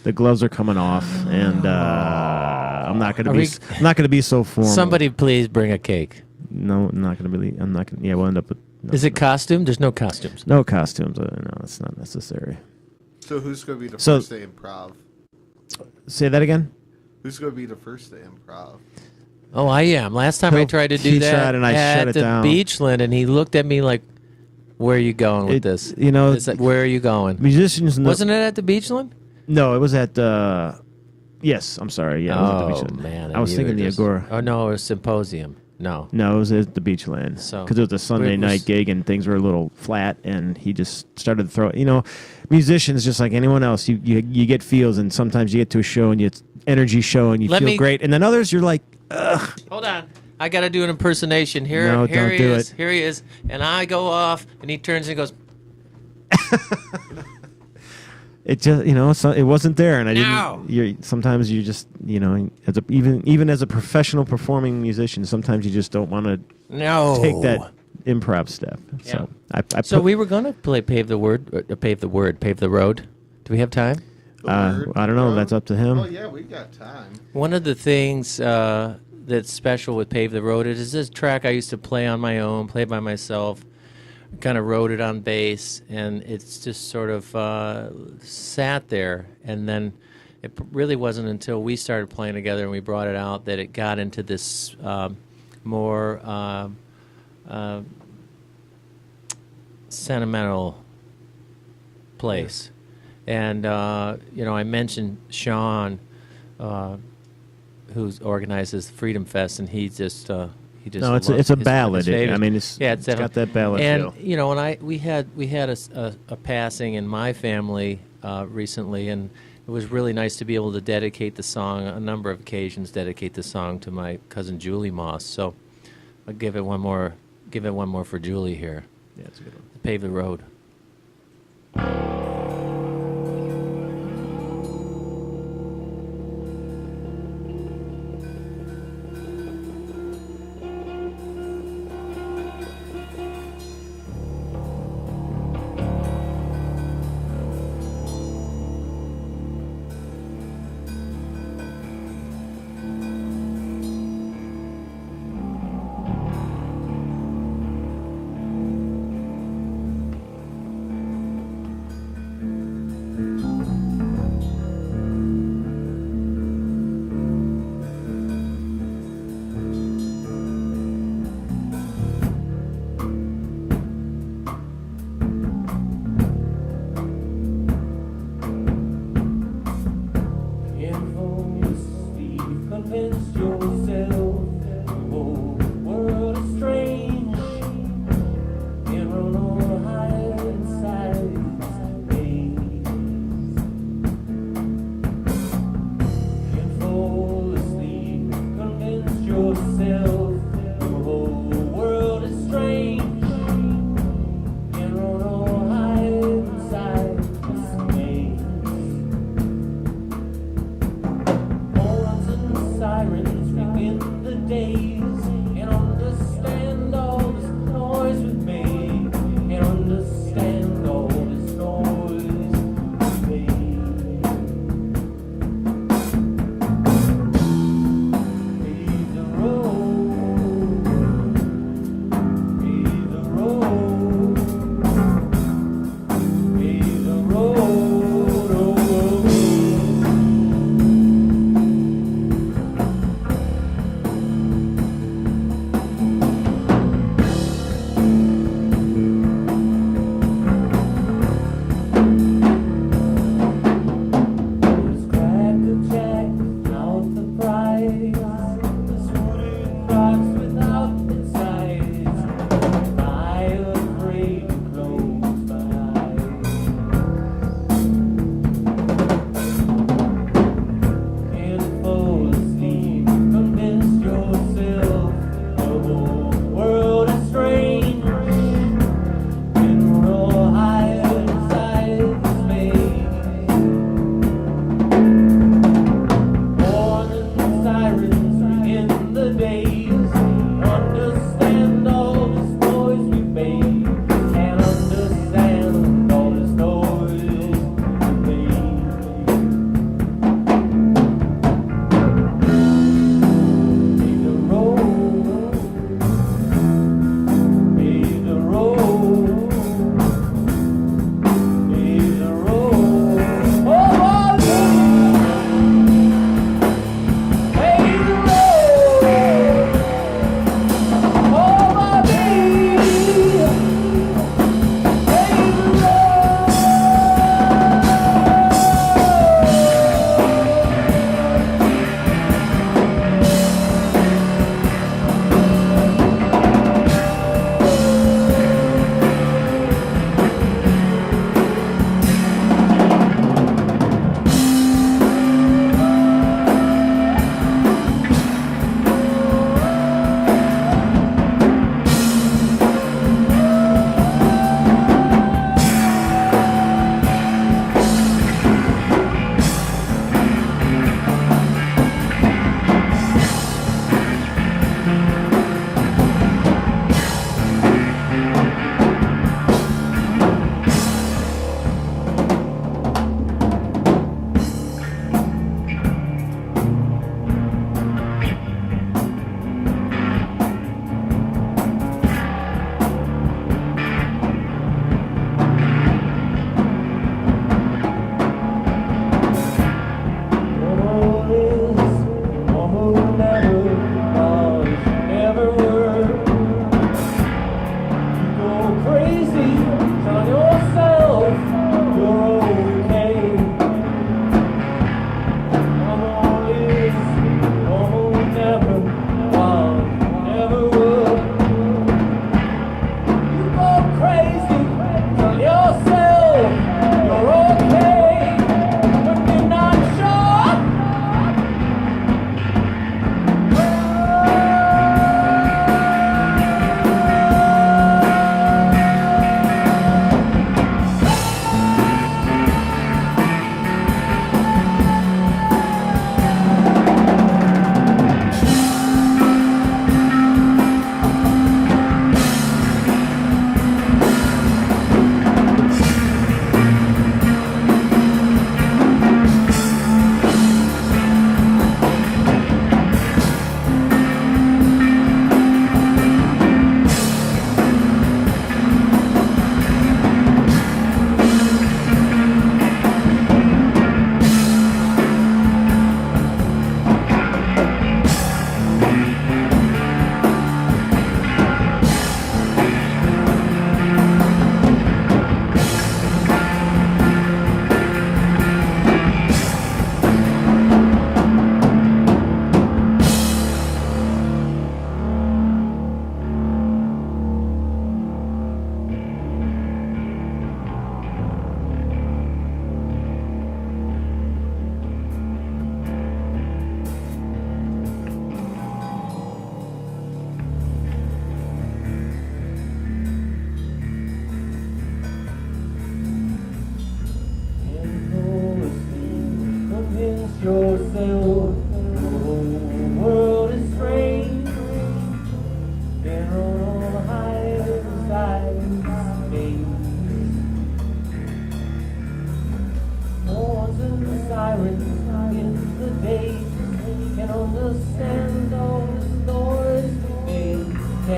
the gloves are coming off, and I'm not going to be so formal.
Somebody please bring a cake.
No, I'm not going to really. I'm not going. Yeah, we'll end up with. No,
Is it costume? There's no costumes.
no costumes? No, that's not necessary.
So who's going to be the
So-
first to improv?
Say that again.
Who's going to be the first to improv?
Oh, I am. Last time I tried to do
He
that
tried and I
at
shut it
the
down.
Beachland, and he looked at me like, "Where are you going with
It-
this?
you know,
It's like, where are you going?"
Musicians.
Wasn't it at the Beachland?
No, it was at. Yes, I'm sorry. Yeah, it was at the
Oh
Beachland.
man,
I was
you
thinking
were
the
just-
Agora.
Oh no, it was Symposium. No,
No, it was at the Beachland.
So,
Because it was a Sunday
it was-
night gig and things were a little flat, and he just started to throw. Musicians just like anyone else. You get feels, and sometimes you get to a show and it's energy show and you
Let
feel
me-
great, and then others you're like,
hold on. I got to do an impersonation. Here,
No,
here
don't
he
do
is.
it.
Here he is, and I go off, and he turns and goes,
it just it wasn't there, and I
No.
didn't. Sometimes you just as a even as a professional performing musician, sometimes you just don't want to
"No."
take that improv step. So I
So
put-
we were gonna play pave the road. Do we have time?
The word,
I don't know.
bro?
That's up to him.
Oh yeah, we got time.
One of the things that's special with Pave the Road is this track I used to play on my own, play by myself, kind of wrote it on bass, and it's just sort of sat there. And then it really wasn't until we started playing together and we brought it out that it got into this more sentimental place. And I mentioned Sean, who organizes Freedom Fest, and he just
No, it's
loves
a
his
ballad.
favorite.
I mean, it's
it's
got that ballad
and
feel.
and we had a passing in my family recently, and it was really nice to be able to dedicate the song a number of occasions. Dedicate the song to my cousin Julie Moss. So I'll give it one more for Julie here.
Yeah, it's a good one.
Pave the road.
days and understand all this noise with me and understand all this noise with me. Pave the road, pave the road, pave the road, oh, oh.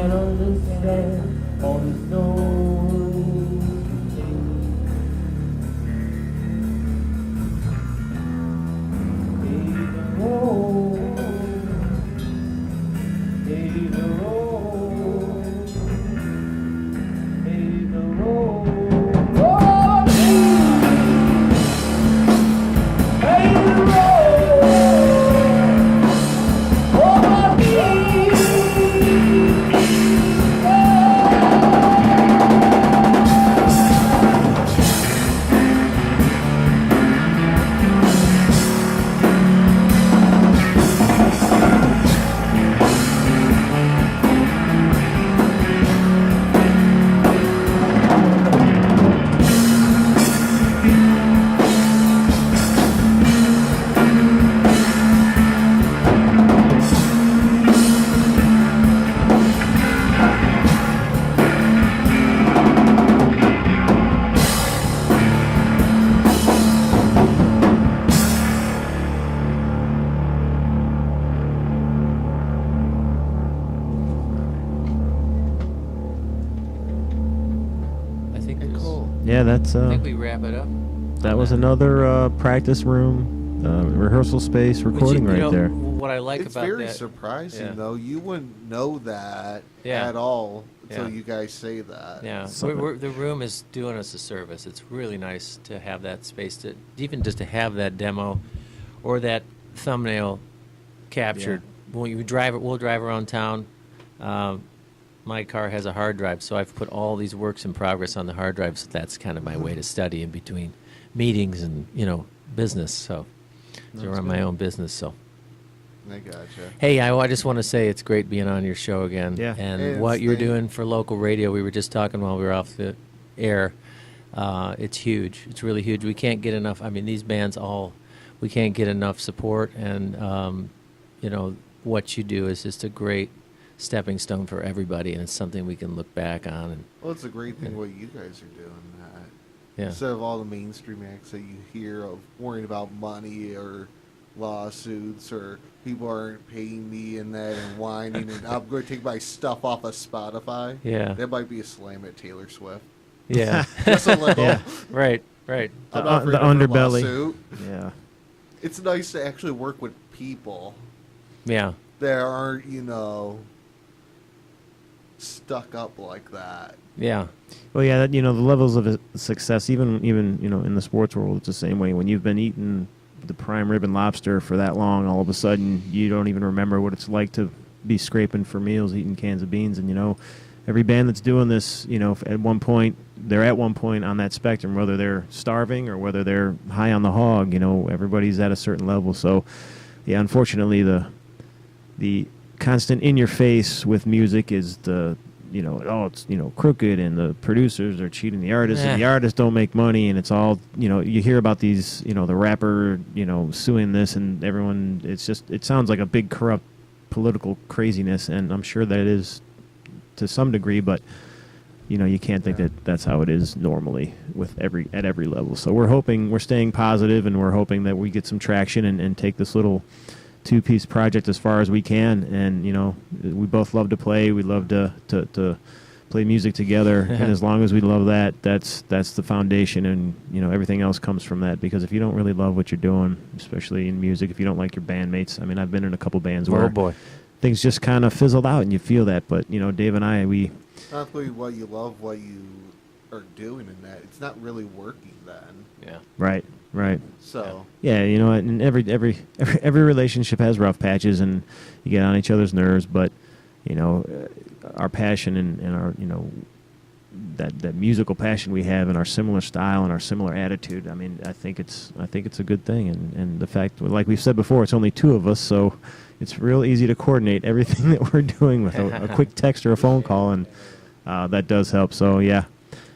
can't understand all this noise. Pave the road, pave the road, pave the road. Oh, pave the road. Oh, please.
I think
Yeah, that's
I think we wrap it up.
that was another practice room, rehearsal space,
Which,
recording
you
right
know,
there.
What I like
It's
about
very
that,
surprising,
yeah.
though. You wouldn't know that
Yeah.
at all until
Yeah.
you guys say that.
yeah,
So-
the room is doing us a service. It's really nice to have that space to even just to have that demo or that thumbnail captured. When you drive it, we'll drive around town. My car has a hard drive, so I've put all these works in progress on the hard drive. So that's kind of my way to study in between meetings and business. So to run my own business. So
I gotcha.
hey, I just want to say it's great being on your show again.
Yeah.
And
Hey,
what
it's
you're
thank-
doing for local radio, we were just talking while we were off the air. It's huge. It's really huge. We can't get enough. I mean, these bands we can't get enough support. And, what you do is just a great stepping stone for everybody. And it's something we can look back on. And
Well, it's a great thing what you guys are doing. That
yeah.
instead of all the mainstream acts that you hear of worrying about money or lawsuits or people aren't paying me and that and whining and I'm going to take my stuff off of Spotify.
Yeah.
That might be a slam at Taylor Swift.
Yeah.
Just a little.
Yeah.
Right.
I'm not
The
afraid of her
underbelly.
lawsuit.
Yeah.
It's nice to actually work with people
Yeah.
that aren't, stuck up like that.
Yeah.
Well, yeah, the levels of success, even in the sports world, it's the same way. When you've been eating the prime rib and lobster for that long, all of a sudden you don't even remember what it's like to be scraping for meals, eating cans of beans. And every band that's doing this, at one point they're at one point on that spectrum, whether they're starving or whether they're high on the hog. Everybody's at a certain level. So, yeah, unfortunately, the constant in your face with music is it's crooked and the producers are cheating the artists and the artists don't make money, and it's all you hear about these the rapper suing this, and everyone, it sounds like a big corrupt political craziness, and I'm sure that it is to some degree, but you can't think that that's how it is normally at every level. So we're staying positive, and we're hoping that we get some traction and take this little two-piece project as far as we can. And we both love to play. We love to play music together, and as long as we love that, that's the foundation, and everything else comes from that. Because if you don't really love what you're doing, especially in music, if you don't like your bandmates, I mean, I've been in a couple bands where things just kind of fizzled out, and you feel that. But Dave and I,
Not really what you love, what you are doing in that. It's not really working then.
Yeah.
right.
So
Yeah, and every relationship has rough patches, and you get on each other's nerves. But our passion and our that musical passion we have, and our similar style and our similar attitude. I mean, I think it's a good thing, and the fact, like we've said before, it's only two of us, so it's real easy to coordinate everything that we're doing with a quick text or a phone call, and that does help. So yeah,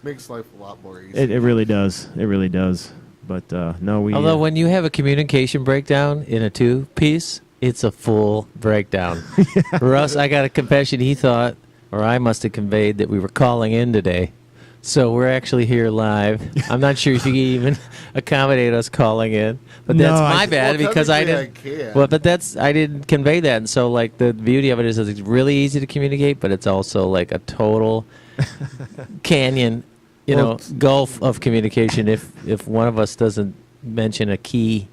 makes life a lot more easy.
it really does. It really does. But no, we.
Although when you have a communication breakdown in a two-piece, it's a full breakdown. Russ, I got a confession. He thought, or I must have conveyed, that we were calling in today. So we're actually here live. I'm not sure if you can even accommodate us calling in, but that's
No,
my bad
Well,
because I
technically
didn't.
can.
Well, but I didn't convey that, and so like the beauty of it is it's really easy to communicate, but it's also like a total canyon,
Well,
gulf of communication. If one of us doesn't mention a key,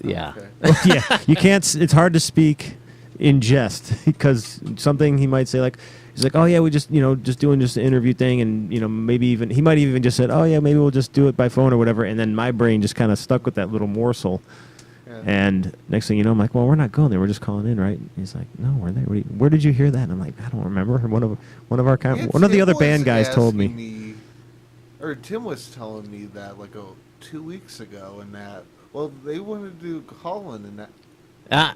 yeah.
Okay.
Yeah, you can't. It's hard to speak in jest because something he might say like. He's like, oh yeah, we just doing just an interview thing, and maybe even he might even just said, oh yeah, maybe we'll just do it by phone or whatever, and then my brain just kind of stuck with that little morsel,
Yeah.
and next thing you know, I'm like, well, we're not going there, we're just calling in, right? And he's like, no, we're there. Where did you hear that? And I'm like, I don't remember. One of our
Yeah,
one of the
Tim
other
was
band guys told me.
asking or Tim was telling me that like 2 weeks ago, and that they wanted to do call-in and that.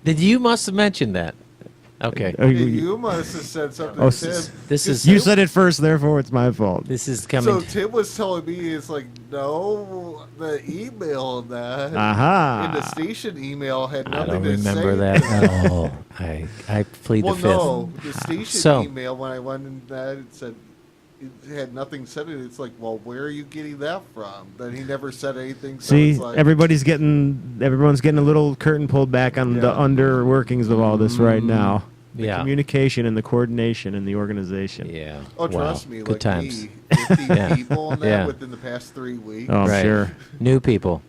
Did you must have mentioned that? Okay.
Oh,
You must have said something
Oh,
to Tim.
This is
you said it first, therefore it's my fault.
this is
So
coming.
Tim was telling me, it's like, no, the email and that.
Aha.
And the station email had
I
nothing
don't
to
remember
say.
that at all. I plead
Well,
the fifth.
no, the station
So-
email, when I went in that, it said, it had nothing said in it. It's like, well, where are you getting that from? Then he never said anything. So
See,
it's like,
everyone's getting a little curtain pulled back on the
Yeah.
under workings of all this right now. The
Yeah.
communication and the coordination and the organization.
Yeah.
oh,
Wow.
trust me,
Good
like
times.
me, 50
Yeah.
people in that
Yeah.
within the past 3 weeks.
Oh,
Right.
sure.
New people.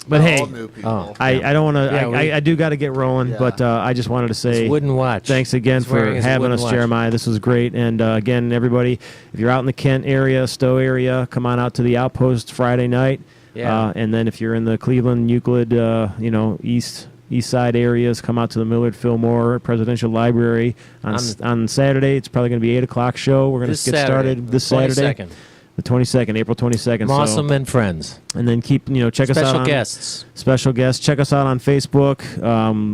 But
Not
hey,
all new people.
Oh.
I don't want to.
Yeah, we-
I do got to get rolling,
Yeah.
but I just wanted to say
His wooden watch.
thanks again
He's
for
wearing his
having
wooden
us,
watch.
Jeremiah. This was great. And again, everybody, if you're out in the Kent area, Stowe area, come on out to the Outpost Friday night.
Yeah.
And then if you're in the Cleveland, Euclid, East Side areas, come out to the Millard Fillmore Presidential Library on Saturday. It's probably going to be 8 o'clock show. We're going
This
to get
Saturday,
started this Saturday,
22nd.
the 22nd, April 22nd.
Mossom and friends.
And then check us out
Special
on
guests.
special guests. Check us out on Facebook.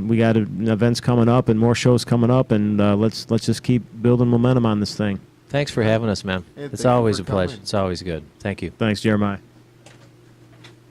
We got events coming up and more shows coming up, and let's just keep building momentum on this thing.
Thanks for having us, man.
And
It's
thank you
always
for
a pleasure.
coming.
It's always good. Thank you.
Thanks, Jeremiah.